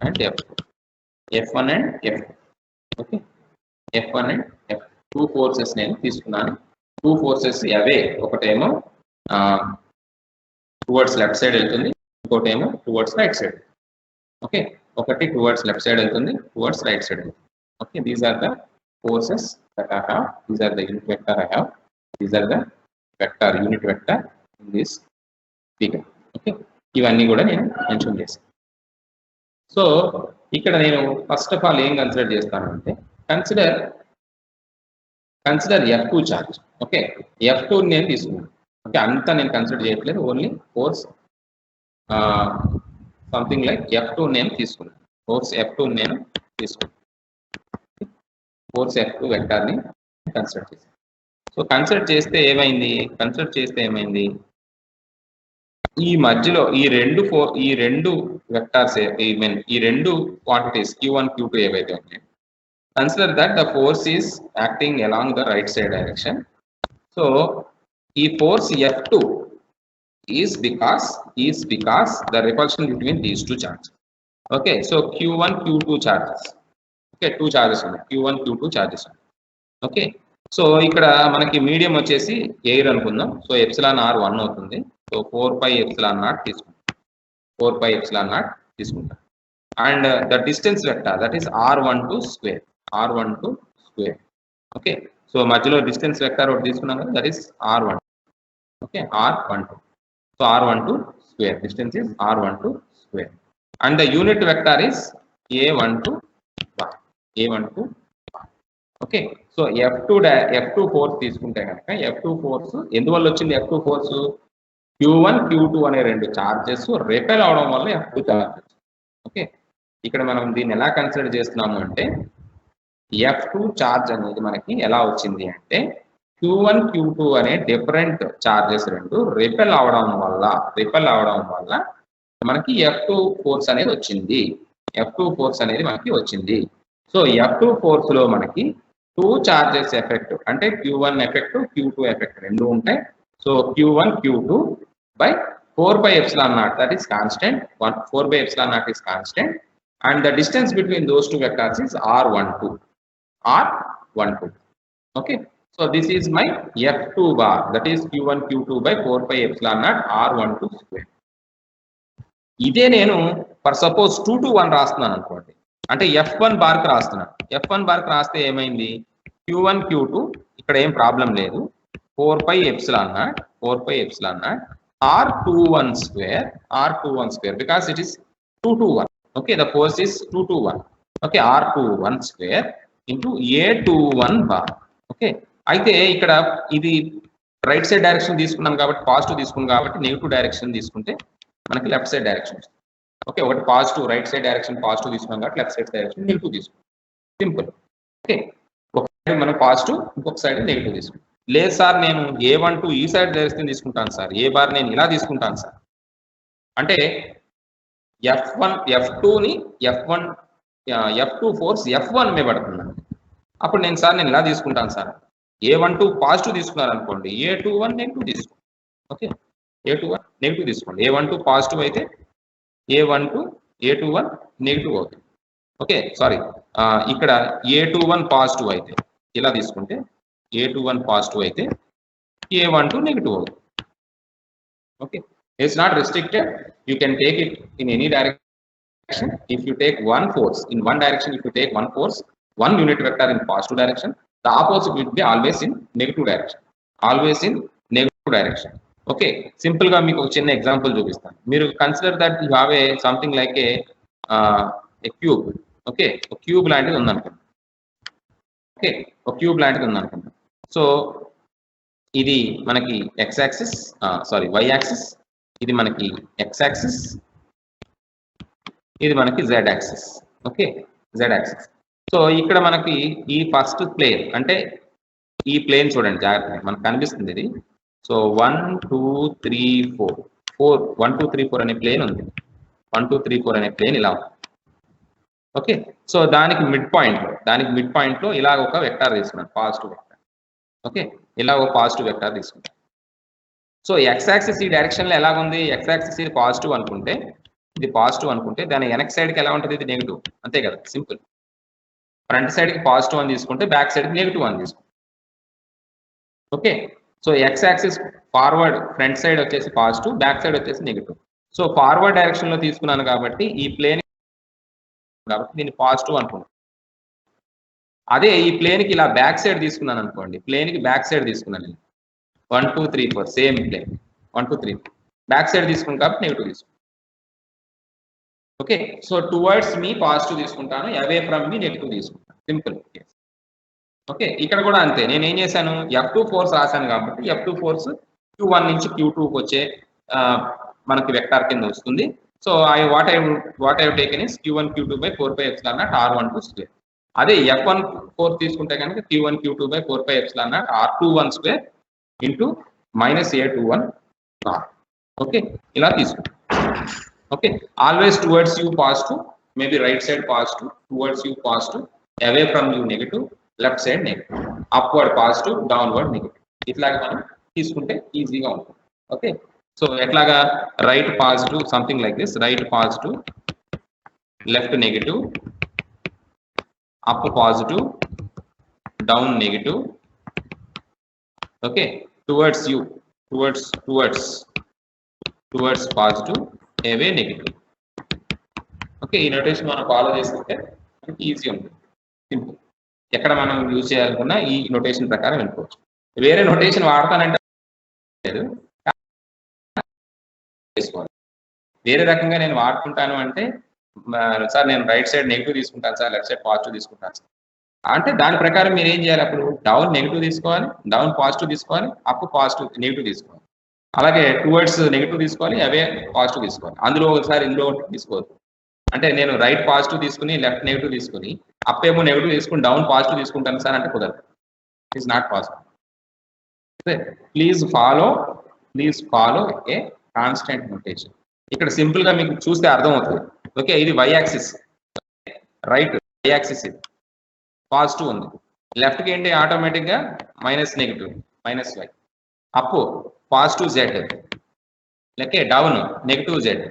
and F1 and F2. Okay, F1 and F2 two forces నేను తీసుకున్నాను. Two forces అవే, ఒకటేమో towards left side వెళ్తుంది, ఇంకోటేమో towards right side. Okay, ఒకటి టువర్డ్స్ లెఫ్ట్ సైడ్ వెళ్తుంది, టువర్డ్స్ రైట్ సైడ్ వెళ్తుంది. Okay, these are the forces that I have. These are the unit vector I have. These are the unit vector in this figure. Okay, ఇవన్నీ కూడా నేను mention చేశాను. So ఇక్కడ నేను first of all ఏం consider చేస్తాను అంటే consider F2 charge. Okay, F2 నేను తీసుకున్నాను. ఓకే, అంతా నేను కన్సిడర్ చేయట్లేదు, only force something like F2 నేను తీసుకున్నాను. ఫోర్స్ F2 నేను తీసుకున్నాను. ఫోర్స్ F2 వెక్టార్ని కన్సిడర్ చేశాను. సో కన్సిడర్ చేస్తే ఏమైంది? ఈ మధ్యలో ఈ రెండు వెక్టార్స్, ఈ రెండు క్వాంటిటీస్ Q1 Q2 ఏవైతే ఉన్నాయో, consider that the force is acting along the right side direction. So ఈ force F2 is because the repulsion between these two charges. Okay, so Q1 Q2 charges. Okay, two charges ఉన్నాయి, Q1 Q2 charges. Okay, so ఇక్కడ మనకి medium వచ్చేసి air అనుకుందాం. So epsilon R 1 అవుతుంది. So 4 epsilon naught తీసుకుంటాం. And the distance vector that is R12 square. Okay, so మధ్యలో distance vector ఒకటి తీసుకున్నాం కదా, that is R12. Okay, R12. So R12 square, distance is R12 square, and the unit vector is A12 bar. Okay, so F2 force తీసుకుంటే కనుక F2 force ఎందువల్ల వచ్చింది? F2 force Q1 Q2 అనే రెండు charges repel అవడం వల్ల F2 charges. Okay, ఇక్కడ మనం దీన్ని ఎలా కన్సిడర్ చేస్తున్నాము అంటే F2 చార్జ్ అనేది మనకి ఎలా వచ్చింది అంటే Q1 Q2 అనే డిఫరెంట్ చార్జెస్ రెండు రిపెల్ అవడం వల్ల మనకి F2 ఫోర్స్ అనేది వచ్చింది. సో F2 ఫోర్స్ లో మనకి టూ చార్జెస్ ఎఫెక్ట్ అంటే Q1 ఎఫెక్ట్, Q2 ఎఫెక్ట్ రెండు ఉంటాయి. So Q1 Q2 by 4 epsilon naught, that is constant. 4 epsilon naught is constant, and the distance between those two vectors is R12. Okay, so this is my F2 bar, that is Q1 Q2 by 4 epsilon naught R12 square. ఇదే నేను for suppose 2 to 1 రాస్తున్నాను అనుకోండి, అంటే F1 bar కి రాస్తున్నాను. F1 bar కి రాస్తే ఏమైంది? Q1 Q2 ఇక్కడ ఏం ప్రాబ్లం లేదు, 4 epsilon naught R21 square because it is 2 to 1. Okay, the force is 2 to 1. Okay, R21 square into A21 bar. Okay, అయితే ఇక్కడ ఇది రైట్ సైడ్ డైరెక్షన్ తీసుకున్నాం కాబట్టి, పాజిటివ్ తీసుకున్నాం కాబట్టి నెగిటివ్ డైరెక్షన్ తీసుకుంటే మనకి లెఫ్ట్ సైడ్ డైరెక్షన్. ఓకే, ఒకటి positive right side direction positive తీసుకున్నాం కాబట్టి లెఫ్ట్ సైడ్ డైరెక్షన్ నెగిటివ్ తీసుకున్నాం. సింపుల్. ఓకే, ఒక సైడ్ మనం పాజిటివ్, ఇంకొక సైడ్ నెగిటివ్ తీసుకుంటాం. లేదు సార్ నేను A12 ఈ సైడ్ డైరెక్షన్ తీసుకుంటాను సార్, ఏ బార్ నేను ఇలా తీసుకుంటాను సార్ అంటే F2 ఫోర్స్ F1 మీద పడుతున్నాను. అప్పుడు నేను ఇలా తీసుకుంటాను సార్, A12 పాజిటివ్ తీసుకున్నారు అనుకోండి, A21 నెగిటివ్ తీసుకోండి. ఓకే, A21 నెగిటివ్ తీసుకోండి. A12 పాజిటివ్ అయితే A21 నెగిటివ్ అవుతుంది. ఓకే, సారీ, ఇక్కడ A21 పాజిటివ్ అయితే ఇలా తీసుకుంటే, A21 పాజిటివ్ అయితే A12 నెగిటివ్ అవుతుంది. Okay, it's not restricted, you can take it in any direction. If you take one force in one direction, if you take one force, one unit vector in positive direction, the opposite will be always in negative direction. Okay, simple గా మీకు ఒక చిన్న example చూపిస్తాను. మీరు consider that you have a something like A cube. Okay, ఒక cube లాంటిది ఉందనుకోండి. Okay, ఒక క్యూబ్ లాంటిది ఉందనుకోండి. సో ఇది మనకి y యాక్సిస్, ఇది మనకి x యాక్సిస్, ఇది మనకి z axis. Okay, z axis. So ఇక్కడ మనకి ఈ ఫస్ట్ ప్లేన్ అంటే ఈ ప్లేన్ చూడండి జాగ్రత్తగా మనకు కనిపిస్తుంది ఇది. సో 1 2 3 4 1 2 3 4 అనే ప్లేన్ ఉంది. 1 2 3 4 అనే ప్లేన్ ఇలా ఉంది. ఓకే, సో దానికి మిడ్ పాయింట్ లో ఇలా ఒక వెక్టార్ తీసుకున్నాను, పాజిటివ్ వెక్టార్. ఓకే, ఇలా ఒక పాజిటివ్ వెక్టార్ తీసుకుంటాను. సో ఎక్స్ యాక్సిస్ ఈ డైరెక్షన్ లో ఎలాగ ఉంది, ఎక్స్ యాక్సిస్ ఇది పాజిటివ్ అనుకుంటే, ఇది పాజిటివ్ అనుకుంటే దాని వెనక్ సైడ్ కి ఎలా ఉంటుంది, ఇది నెగిటివ్. అంతే కదా, సింపుల్. ఫ్రంట్ సైడ్ కి పాజిటివ్ అని తీసుకుంటే బ్యాక్ సైడ్ కి నెగిటివ్ అని తీసుకుంటే. Okay, so X axis forward front side వచ్చేసి పాజిటివ్, బ్యాక్ సైడ్ వచ్చేసి నెగిటివ్. సో ఫార్వర్డ్ డైరెక్షన్ లో తీసుకున్నాను కాబట్టి ఈ ప్లేన్ కాబట్టి దీన్ని పాజిటివ్ అనుకున్నాను. అదే ఈ ప్లేన్ కి ఇలా బ్యాక్ సైడ్ తీసుకున్నాను అనుకోండి, ప్లేన్ కి బ్యాక్ సైడ్ తీసుకున్నాను నేను 1 2 3 4 సేమ్ ప్లేన్ 1 2 3 బ్యాక్ సైడ్ తీసుకున్నాను కాబట్టి నెగిటివ్ తీసుకున్నాను. Okay, so towards me positive తీసుకుంటాను, అవే ఫ్రమ్ మీ నెగిటివ్ తీసుకుంటాను, సింపుల్. ఓకే, ఇక్కడ కూడా అంతే. నేను ఏం చేశాను, F2 ఫోర్స్ రాశాను కాబట్టి F2 ఫోర్స్ Q1 నుంచి Q2 కి వచ్చే మనకి వెక్టార్ కింద వస్తుంది. So what I taken is Q1 Q2 by 4 pi epsilon naught R12 square. అదే F1 ఫోర్స్ తీసుకుంటే కనుక Q1 Q2 by 4 pi epsilon naught R21 square into minus A21 R. Okay, ఇలా తీసుకుంటాం. Okay, always towards you positive, maybe right side positive, towards you positive, away from you negative, left side negative, upward positive, downward negative. ఇట్లాగా మనం తీసుకుంటే ఈజీగా ఉంటుంది. Okay, so ఎట్లాగా, right positive something like this, right positive, left negative, up positive, down negative. Okay, towards you, towards positive, away negative. Okay, ఈ notation మనం follow చేసుకుంటే మనకి ఈజీ ఉంటుంది, సింపుల్. ఎక్కడ మనం యూజ్ చేయాలనుకున్నా ఈ నోటేషన్ ప్రకారం వెళ్ళిపోవచ్చు. వేరే నోటేషన్ వాడతానంటే లేదు, చేసుకోవాలి. వేరే రకంగా నేను వాడుకుంటాను అంటే, సార్ నేను రైట్ సైడ్ నెగిటివ్ తీసుకుంటాను సార్, లెఫ్ట్ సైడ్ పాజిటివ్ తీసుకుంటాను సార్ అంటే దాని ప్రకారం మీరు ఏం చేయాలి, అప్పుడు డౌన్ నెగిటివ్ తీసుకోవాలి, డౌన్ పాజిటివ్ తీసుకోవాలి, అప్ పాజిటివ్ నెగిటివ్ తీసుకోవాలి, అలాగే టువర్డ్స్ నెగిటివ్ తీసుకోవాలి, అవే పాజిటివ్ తీసుకోవాలి. అందులో ఒకసారి ఇందులో ఒకటి తీసుకోవద్దు. అంటే నేను రైట్ పాజిటివ్ తీసుకుని లెఫ్ట్ నెగిటివ్ తీసుకుని అప్ ఏమో నెగిటివ్ తీసుకుని డౌన్ పాజిటివ్ తీసుకుంటాను సార్ అంటే కుదరదు, it is not possible. Please follow a constant notation. ఇక్కడ సింపుల్ గా మీకు చూస్తే అర్థమవుతుంది. ఓకే, ఇది Y axis, right Y axis ఇది పాజిటివ్ ఉంది, లెఫ్ట్ కి ఏంటి ఆటోమేటిక్ గా minus negative, minus Y, up positive Z, okay, down negative Z.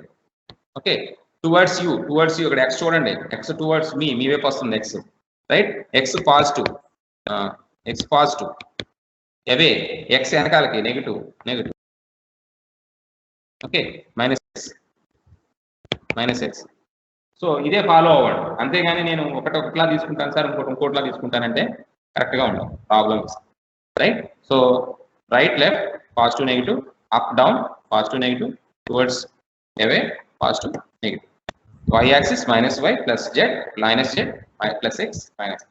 Okay, towards you ఇక్కడ ఎక్స్ చూడండి, ఎక్స్ టువర్డ్స్ మీ వైపు వస్తుంది ఎక్స్, రైట్, ఎక్స్ పాజిటివ్, అవే ఎక్స్ వెనకాలకి negative, okay, minus X. So ఇదే ఫాలో అవ్వండి, అంతేగాని నేను ఒకట్లా తీసుకుంటాను సార్ ఇంకోట్లా తీసుకుంటానంటే కరెక్ట్గా ఉండదు, problems. Right, so right left positive negative, up down positive negative, towards away positive negative, Y axis minus Y plus Z minus Z plus X minus.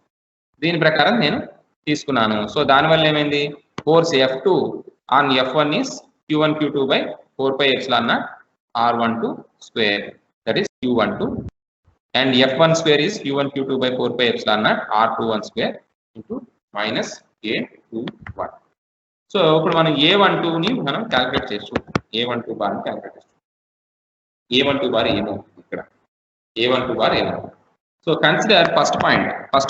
దీని ప్రకారం నేను తీసుకున్నాను. సో దానివల్ల ఏమైంది, force F2 on F1 is Q1 Q2 by 4 pi epsilon naught R12 square, that is Q12, and F1 square is Q1 Q2 by 4 pi epsilon naught R21 square into minus A21. So ఇప్పుడు మనం A12ని మనం calculate చేసి చూద్దాం. A12 బార్ని calculate చేస్తాం. A12 bar ఏమవుతుంది ఇక్కడ, A12 bar ఏమవుతుంది. So consider first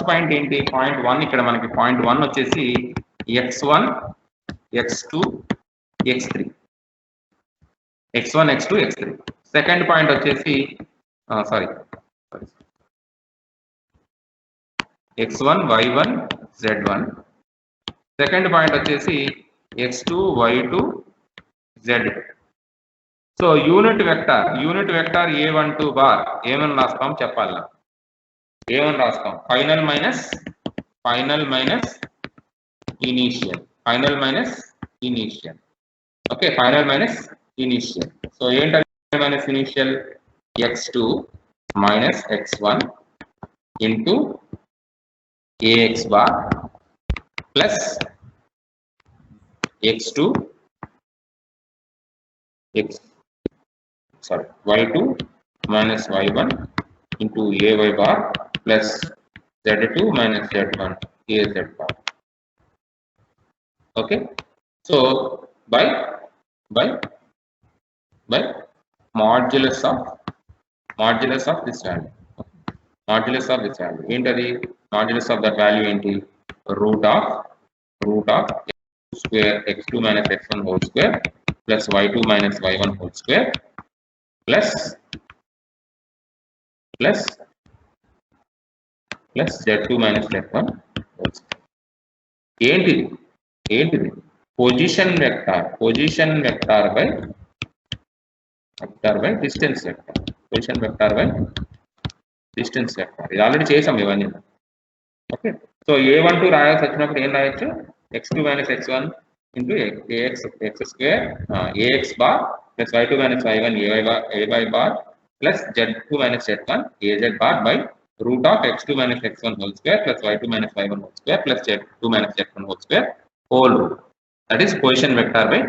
point ఏంటి, పాయింట్ 1. ఇక్కడ మనకి పాయింట్ 1 వచ్చేసి x1 x2 x3, x1 x2 x3. Second point వచ్చేసి x1 y1 z1. Second point వచ్చేసి x2 y2 z2. So unit vector A12 bar ఏమని రాస్తాం చెప్పాలి, ఏమని రాస్తాం, final minus initial, okay, final minus initial. So ఏంటంటే minus initial, x2 minus x1 into ax bar plus x2 sorry, y2 minus y1 into ay bar plus z2 minus z1 az bar. Okay, so by modulus of this value, modulus of this value ఏంటది, modulus of that value ఏంటి, root of x square x2 minus x1 whole square plus y2 minus y1 whole square plus z2 minus z1 whole square. ఏంటిది position vector by distance vector, position vector by distance vector. ఇది already చేసాం ఇవన్నీ. Okay, so a12 రాయాల్సి వచ్చినప్పుడు ఏం రాయొచ్చు, x2 minus x1 into x square ax bar plus y2 minus y1 ay bar plus z2 minus z1 az bar by root of x2 minus x1 whole square plus y2 minus y1 whole square plus z2 minus z1 whole square whole root. That is position vector by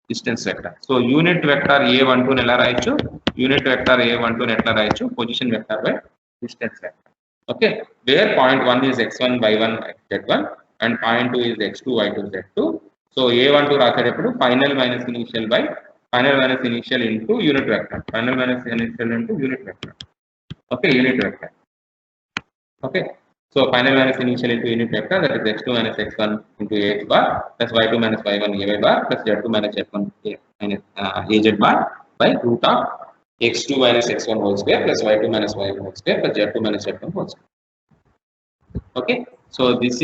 distance vector. So unit vector a12 ని ఎలా రాయొచ్చు, unit vector a12 ని ఎట్లా రాయొచ్చు, position vector by distance vector. Okay, where point 1 is x1 y1 z1 and point 2 is x2 y2 z2. So a12 రాసేటప్పుడు final minus initial into unit vector, final minus initial into unit vector. Okay, unit vector. Okay, so final minus initial into unit vector, that is x2 minus x1 into ax bar plus y2 minus y1 ay bar plus z2 minus z1 minus az bar by root of x2 minus x1 whole square plus y2 minus y1 whole square plus z2 minus z1 whole square. Okay, so this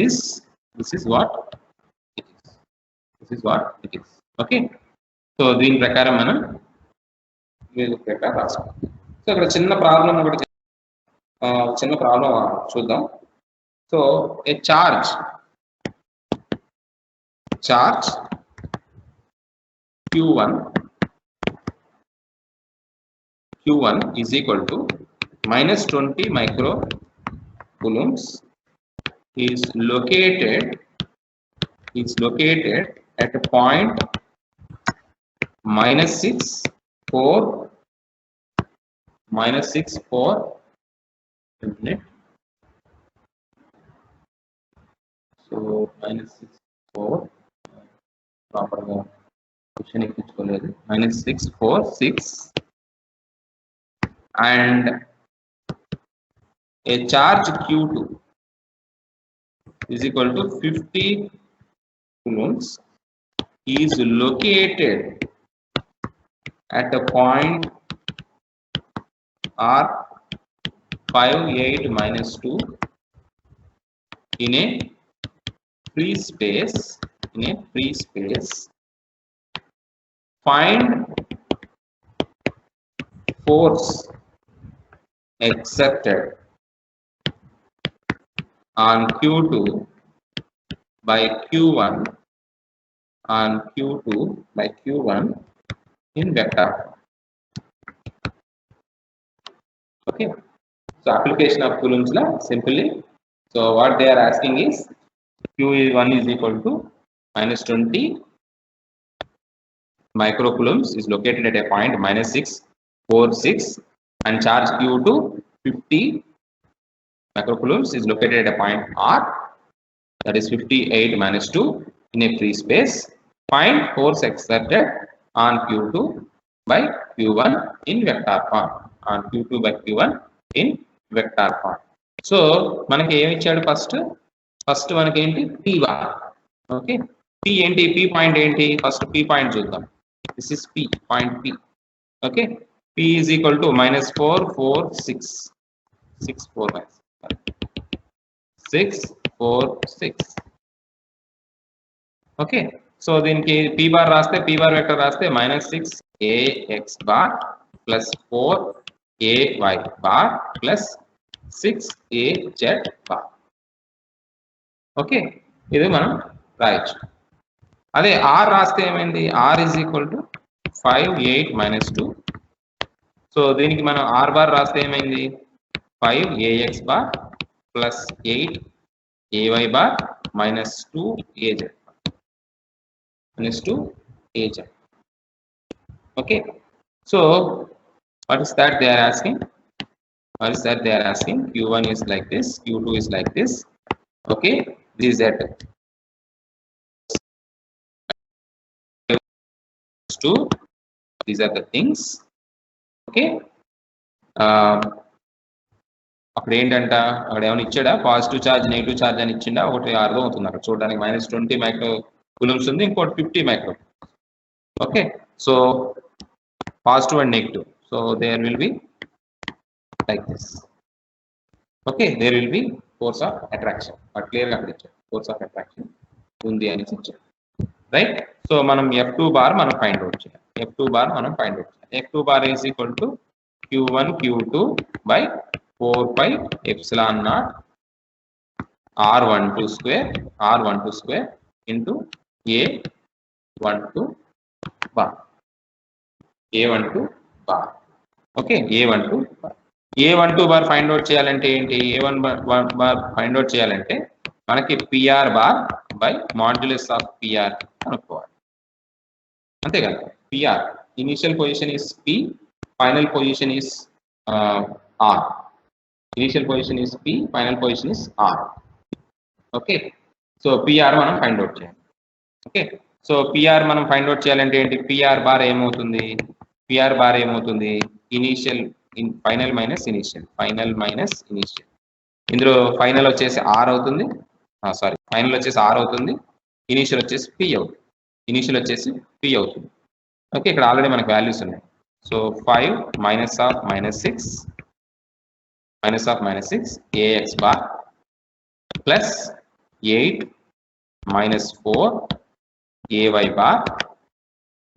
is what it is. Okay, so దీని ప్రకారం మనం రాసుకోవాలి. So ఇక్కడ చిన్న problem చూద్దాం. So a charge q1 is equal to minus 20 microcoulombs is located at a point minus 6 4 minute. So minus 6 4 properly question equal minus 6 4 6 and a charge q2 is equal to 50 coulombs is located at a point r 5 8 minus 2 in a free space. Find force exerted on q2 by q1 in vector. Okay, so application of coulombs la simply, so what they are asking is q1 is equal to minus 20 microcoulombs is located at a point minus 6 4 6 and charge q2 50 microcoulombs is located at a point r, that is 58 minus 2 in a free space. Find force exerted on q2 by q1 in vector form, on q2 by q1 in vector form. So మనకి ఏమి ఇచ్చాడు, first మనకి ఏంటి p bar. Okay, p ఏంటి, p point ఏంటి, first p point చూద్దాం. This is p point p. Okay, p is equal to minus 4 4 6 6 4 minus 6 4 6. Okay, so దీనికి p bar రాస్తే, p బార్ వెక్టర్ రాస్తే minus 6 ax bar plus 4 ay bar plus 6 az bar. Okay, ఇది మనం రాయొచ్చు. అదే r రాస్తే ఏమైంది, r is equal to 5 8 minus 2. So దీనికి మనం r బార్ రాస్తే ఏమైంది, 5 ax bar plus 8 ay bar minus 2 az minus 2 az. Okay, so What is that they are asking? What is that they are asking? Q1 is like this, Q2 is like this. Okay, this is that. Two, these are the things. Okay, అక్కడ ఏంటంట అక్కడ ఏమైనా ఇచ్చాడా positive charge negative charge అని ఇచ్చిండా ఒకటి అర్థం అవుతుంది అక్కడ చూడడానికి -20 మైక్రో కూలమ్స్ ఉంది ఇంకోటి 50 micro. Okay, so positive and negative, so there will be like this. Okay, there will be force of attraction, but క్లియర్గా అక్కడ ఇచ్చాడు ఫోర్స్ ఆఫ్ అట్రాక్షన్ ఉంది అని ఇచ్చాడు. రైట్, సో మనం F2 బార్ మనం ఫైండ్ అవుట్ చేయాలి. F2 బార్ మనం ఫైండ్ అవుట్ చేయాలి. F2 bar is equal to Q1 Q2 by 4 pi epsilon naught R12 square into A12 bar. A12 bar. Okay, A12 bar. A12 bar find out చేయాలంటే ఏంటి? A1 bar find out చేయాలంటే మనకి PR bar by modulus of PR అనుకోవాలి. అంతే కదా, PR initial position is P, final position is R. Initial position is P, final position is R. Okay, so PR మనం find out చేయాలి. Okay, so PR మనం find out చేయాలంటే ఏంటి? PR bar ఏమవుతుంది? PR bar ఏమవుతుంది? Initial final minus initial, final minus initial. ఇందులో final వచ్చేసి R అవుతుంది, సారీ ఫైనల్ వచ్చేసి R అవుతుంది, ఇనీషియల్ వచ్చేసి P అవుతుంది, ఇనీషియల్ వచ్చేసి P అవుతుంది. ఓకే, ఇక్కడ ఆల్రెడీ మనకు వాల్యూస్ ఉన్నాయి. So 5 minus of -6 AX bar plus 8 minus 4 AY bar.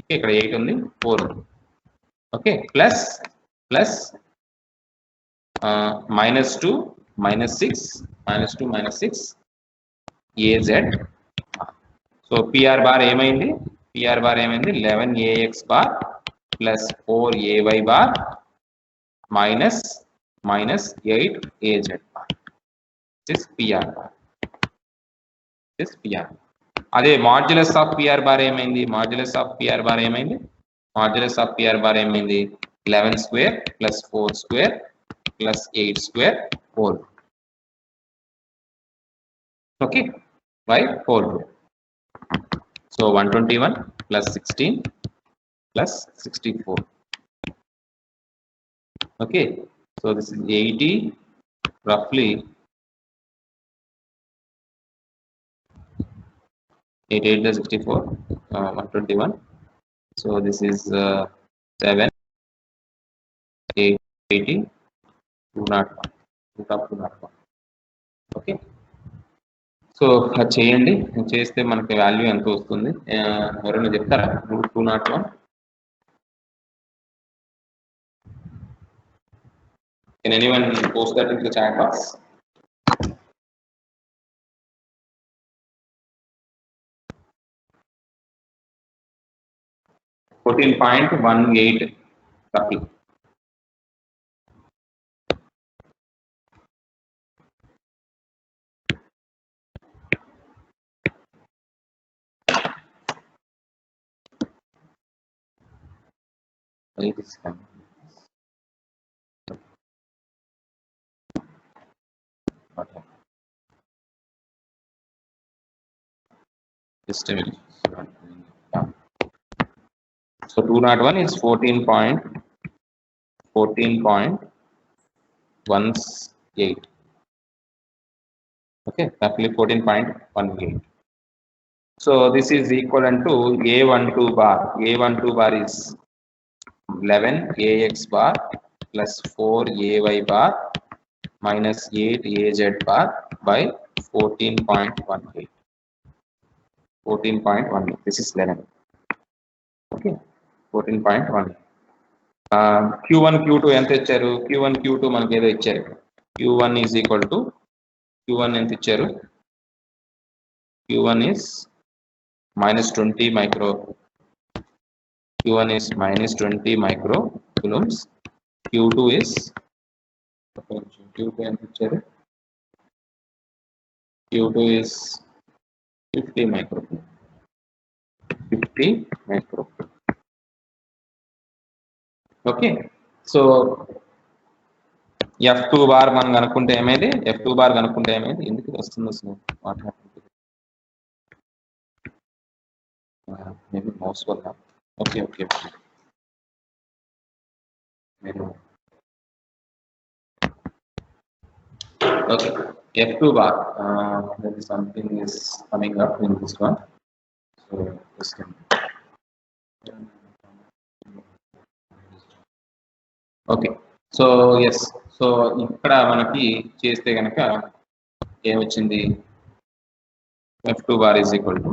Okay, ఇక్కడ 8 ఉంది, 4 ఉంది. Okay, plus -2 -6 AZ. So PR bar ఏమైంది? PR బార్ ఏమైంది? 11 AX bar plus 4 AY bar minus -8 AZ bar. This PR bar. This PR. అదే modulus of PR bar ఏమైంది? Modulus of PR bar ఏమైంది? Modulus of PR bar ఏమైంది? 11 square plus 4 square plus 8 square whole. Okay, by whole. So 121 plus 16 plus 64. Okay, so this is 80 roughly 8 8 64, 121. So this is 7 8 80 201. Okay, so అది చేయండి, చేస్తే మనకి value ఎంత వస్తుంది ఎవరైనా చెప్తారా? 201. Can anyone post that into the chat box? $14.18 roughly. Just a minute. So 201 is 14.18. Okay, roughly 14.18. So this is equivalent to A12 bar. A12 bar is 11 AX bar plus 4 AY bar minus 8 AZ bar by 14.18. 14.18. This is 11. Okay, 14.1. Q1 Q2 ఎంత ఇచ్చారు? Q1 Q2 మనకి ఏదో ఇచ్చారు. Q1 is equal to Q1 ఎంత ఇచ్చారు? Q1 is -20 micro. Q1 is -20 micro coulombs. Q2 is Q2 ఎంత ఇచ్చారు? Q2 is 50 micro. 50 micro. Okay, so F2 bar మనం కనుక్కుంటే ఏమైంది, F2 బార్ కనుక్కుంటే ఏమైంది, ఎందుకు వస్తుంది అసలు వాట్ హ్యాపెండ్, మేబీ మౌస్ వల్ల. ఓకే ఓకే ఓకే నేను okay F2 bar something is coming up in this one. So this can okay. So yes, so ఇక్కడ మనకి చేస్తే కనుక ఏమొచ్చింది, F2 bar is equal to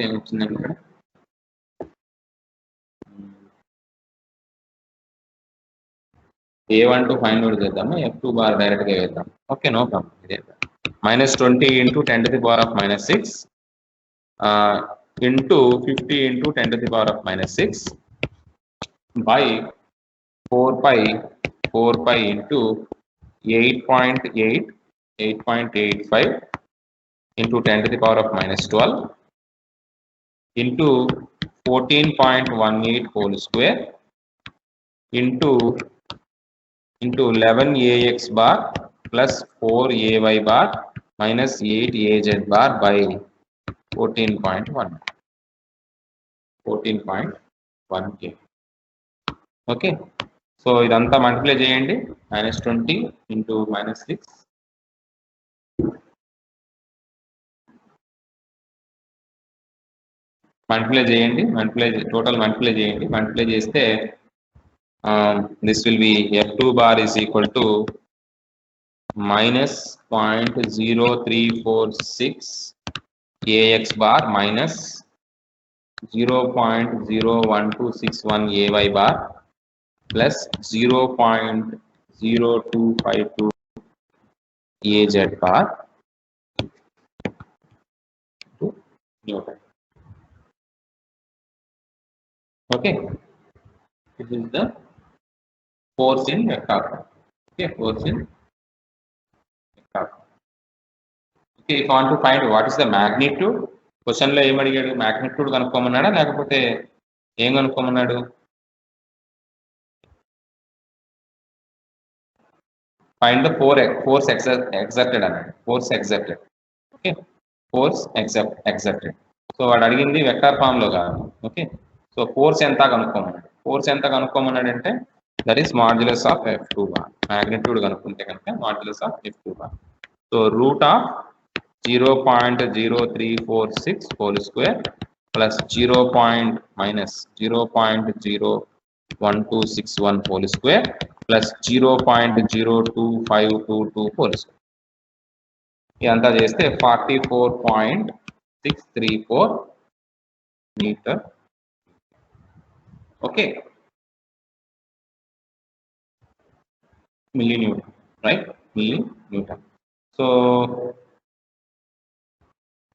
ఏమొచ్చిందండి ఇక్కడ, A12 ఫైండ్ అవుట్ చేద్దాము, F2 బార్ డైరెక్ట్ గా వేద్దాం. Okay, no problem. ఇదే -20 × 10⁻⁻6 into 50 × 10⁻⁻6 by 4 pi into 8.85 into 10⁻⁻12 into 14.18 whole square into 11ax bar plus 4ay bar minus 8az bar by 14.1k. Okay, so ఇదంతా multiply చేయండి, -20 into -6 multiply చేయండి, total multiply చేయండి. Multiply చేస్తే this will be F2 bar is equal to -0.0346 ax bar minus 0.01261 ay bar plus 0.0252 az bar to Newton. Okay, this is the force in vector. Okay, force in vector. Okay, if you want to find what is the magnitude, question లో ఏమడిగాడు, magnitude కనుక్కోమన్నాడా లేకపోతే ఏం కనుక్కోమన్నాడు, find the force exerted అన్నాడు, force exerted. Okay, force exerted. So వాడు అడిగింది vector form లో కాదు. Okay, so force ఎంత కనుక్కోమన్నాడు అంటే that is modulus of F2 bar. Magnitude కనుక్కుంటే కనుక modulus of F2 bar. So root of 0.0346 whole square plus -0.01261 whole square plus 0.02522 whole square. ఇదంతా చేస్తే 44.634 metre. Okay, milli newton, right, milli newton. So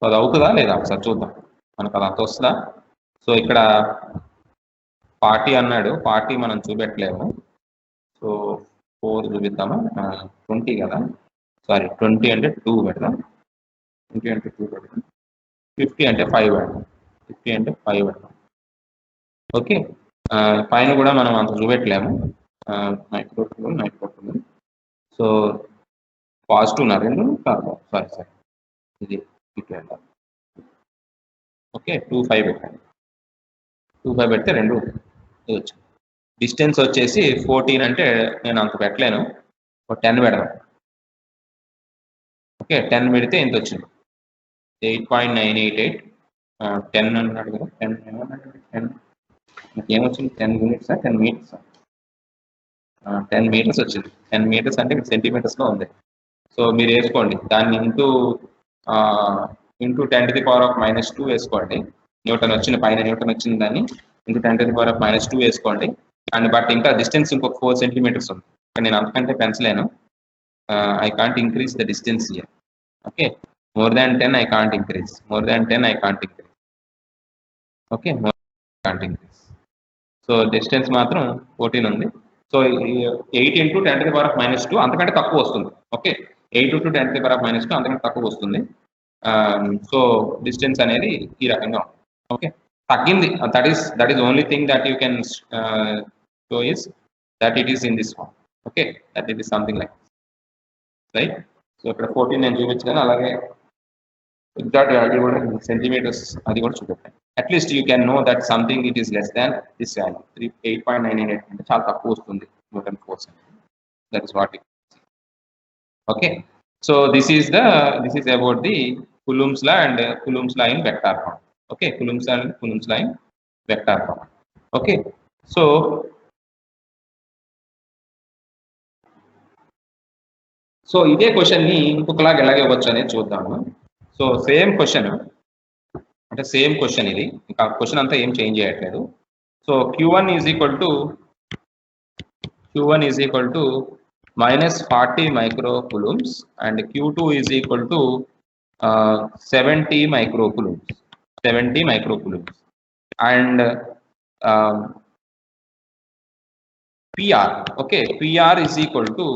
అది అవుతుందా లేదా ఒకసారి చూద్దాం, మనకు అది అంత వస్తుందా. సో ఇక్కడ 40 అన్నాడు, 40 మనం చూపెట్టలేము. సో 4 చూపిద్దామా, 20 కదా, సారీ 20 అంటే 2 పెడదాం, 20 అంటే 2 పెడదాం, 50 అంటే 5 పెడదాం, 50 అంటే 5 పెడదాం. ఓకే, పైన కూడా మనం అంత చూపెట్టలేము, మైక్రోఫోన్. సో పాజిటివ్ నా రెండు కాదు, సారీ ఇది ఇటు వెళ్దాం. ఓకే, 25 పెట్టండి, 25 పెడితే రెండు ఇది వచ్చింది. డిస్టెన్స్ వచ్చేసి 14 అంటే నేను అంత పెట్టలేను, 10 పెడదాం. ఓకే, 10 పెడితే ఎంత వచ్చింది, 8.988. 10 అన్నాడు కదా, 10 ఏమొచ్చింది, 10 యూనిట్సా 10 మీటర్సా, 10 మీటర్స్ వచ్చింది. 10 మీటర్స్ అంటే సెంటీమీటర్స్లో ఉంది. సో మీరు వేసుకోండి, దాన్ని ఇంటూ 10⁻⁻2 వేసుకోండి. న్యూటన్ వచ్చిన పైన న్యూటన్ వచ్చిన దాన్ని ఇంటూ 10⁻⁻2 వేసుకోండి. అండ్ బట్ ఇంకా డిస్టెన్స్ ఇంకొక 4 సెంటీమీటర్స్ ఉంది. నేను అంతకంటే పెంచలేను, I can't increase the distance here. Okay, more than 10 I can't increase. Okay, can't increase. So distance మాత్రం 14 ఉంది. సో 8 × 10⁻⁻2 అంతకంటే తక్కువ వస్తుంది. ఓకే, 8 × 10⁻⁻2 అంతకంటే తక్కువ వస్తుంది. సో డిస్టెన్స్ అనేది ఈ రకంగా ఉంది. ఓకే, తగ్గింది. that is only thing that you can show is that it is in this form. Okay, that it is something like right. So ఇక్కడ 14 నేను చూపించాను, అలాగే ఎగ్జాక్ట్ వాల్యూ కూడా సెంటీమీటర్స్ అది కూడా చూపెట్టాను. At least you can know that something it is less than this value 8.998 అంటే చాలా తక్కువ వస్తుంది newton force. That is what. Okay, so this is about the Coulomb's law and Coulomb's law in vector form. Okay, Coulomb's law and Coulomb's law in vector form. Okay, so ఇదే question ని ఇంకొకలాగా ఎలాగే ఇవ్వచ్చు అనేది చూద్దాము. So same question అంటే same question ఇది, ఇంకా question అంతా ఏం చేంజ్ చేయట్లేదు. So Q1 is equal to -40 microcoulombs and Q2 is equal to 70 microcoulombs and PR. Okay, PR is equal to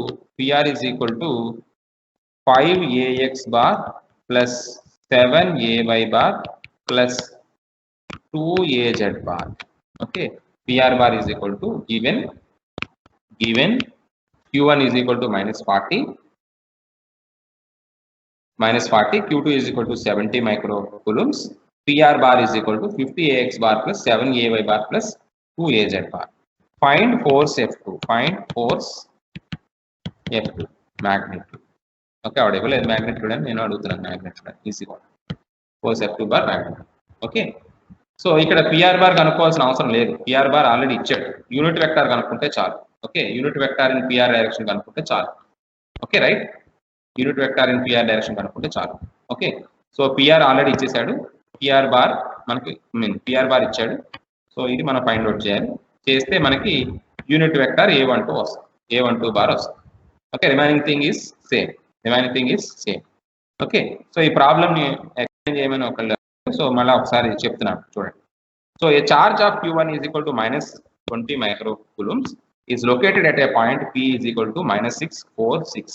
5AX bar plus 7AY bar plus 2AZ bar. Okay, PR bar is equal to given Q1 is equal to -40, Q2 is equal to 70 microcoulombs, PR bar is equal to 50AX bar plus 7AY bar plus 2AZ bar. Find force F2. Magnitude. Okay, audible is magnitude and నేను అడుగుతున్నాను magnitude easy force F2 bar magnitude. Okay, so ఇక్కడ PR bar కనుక్కోవాల్సిన అవసరం లేదు, PR bar already ఇచ్చాడు. Unit vector కనుక్కుంటే చాలు. Okay, unit vector in PR direction కనుక్కుంటే చాలు. Okay right, unit vector in PR direction కనుక్కుంటే చాలు. ఓకే, సో PR ఆల్రెడీ ఇచ్చేసాడు, PR బార్ మనకి PR బార్ ఇచ్చాడు. సో ఇది మనం ఫైండ్ అవుట్ చేయాలి. చేస్తే మనకి యూనిట్ వెక్టార్ A12 వస్తుంది, A12 బార్ వస్తుంది. Okay, remaining thing is same. Okay, so ఈ ప్రాబ్లమ్ ని ఎక్స్ప్లెయిన్ చేయమని ఒకళ్ళు, సో మళ్ళీ ఒకసారి చెప్తున్నాను చూడండి. So A charge of Q1 is equal to -20 microcoulombs is located at a point P is equal to -646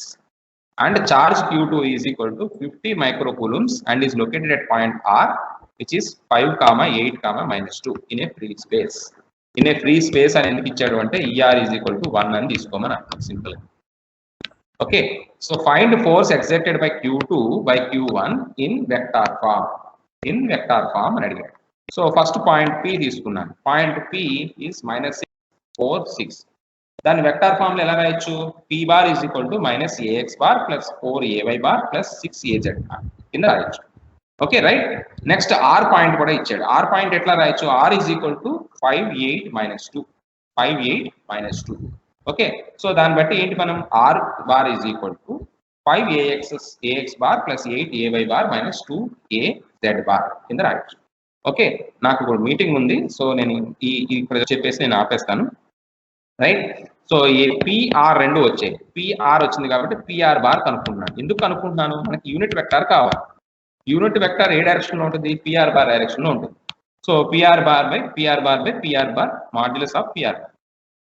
and charge Q2 is equal to 50 microcoulombs and is located at point R which is 5, 8, -2 in a free space. In a free space అని ఎందుకు ఇచ్చాడు అంటే ER is equal to 1 అని తీసుకోమని అర్థం, simple. Okay, so find force exerted by Q2 by Q1 in vector form అని అడిగాడు. So first point P తీసుకున్నాను. Point P is -646. దాని వెక్టార్ ఫామ్ లో ఎలా రాయొచ్చు? P bar is equal to -AX bar plus 4AY bar plus 6AZ bar కింద రాయొచ్చు. Okay right, next R point కూడా ఇచ్చాడు. ఆర్ పాయింట్ ఎట్లా రాయొచ్చు? R is equal to 58 - 2. Okay, so దాన్ని బట్టి ఏంటి, మనం R bar is equal to 5AX bar plus 8AY bar minus 2AZ bar కింద రాయొచ్చు. ఓకే, నాకు ఇప్పుడు మీటింగ్ ఉంది, సో నేను ఇక్కడ చెప్పేసి నేను ఆపేస్తాను. రైట్, సో PR రెండు వచ్చాయి, PR వచ్చింది కాబట్టి PR బార్ కనుక్కుంటున్నాను. ఎందుకు కనుక్కుంటున్నాను? మనకి యూనిట్ వెక్టార్ కావాలి. యూనిట్ వెక్టార్ ఏ డైరెక్షన్ లో ఉంటుంది? PR బార్ డైరెక్షన్ లో ఉంటుంది. So PR bar by PR bar modulus of PR bar.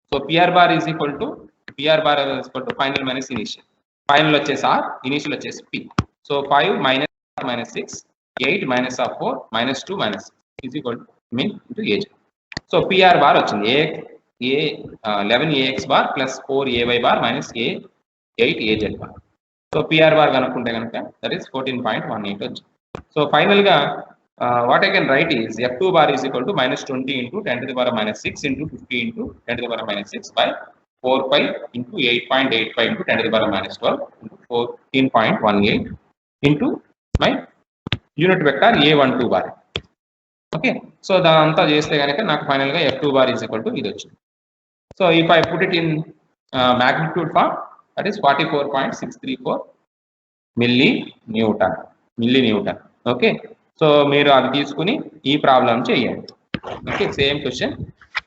So PR bar is equal to final minus initial. Final వచ్చేసి R, ఇనిషియల్ వచ్చేసి P. So 5 - 6, 8 - 4 - 2 - 6 is equal to mean into age. So PR bar వచ్చింది 11AX bar plus 4AY bar minus 8AZ bar. So PR bar కనుక్కుంటే కనుక that is 14.18 వచ్చింది. So final గా what I can write is F2 bar is equal to -20 into 10 to the power -6 into 50 into 10 to the power -6 by 4π into 8.85 into 10 to the power -12 into 14.18 into my unit vector A12 bar. Okay, so దానంతా చేస్తే కనుక నాకు final గా F2 bar is equal to ఇది వచ్చింది. So if I put it in magnitude form, that is 44.634 milli newton. Okay, so మీరు అది తీసుకుని ఈ ప్రాబ్లం చేయండి. Okay, same question,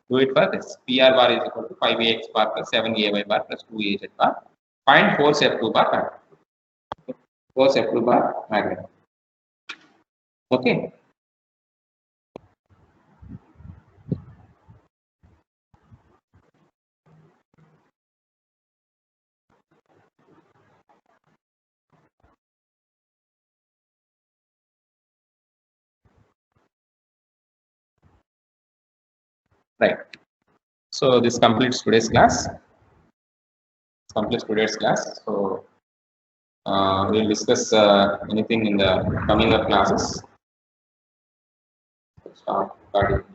do it for this. PR bar is equal to 5AX bar plus 7AY bar plus 2AZ bar. Find force F2 bar magnet. ఓకే, Right. So this completes today's class. So we'll discuss anything in the coming up classes. Start recording.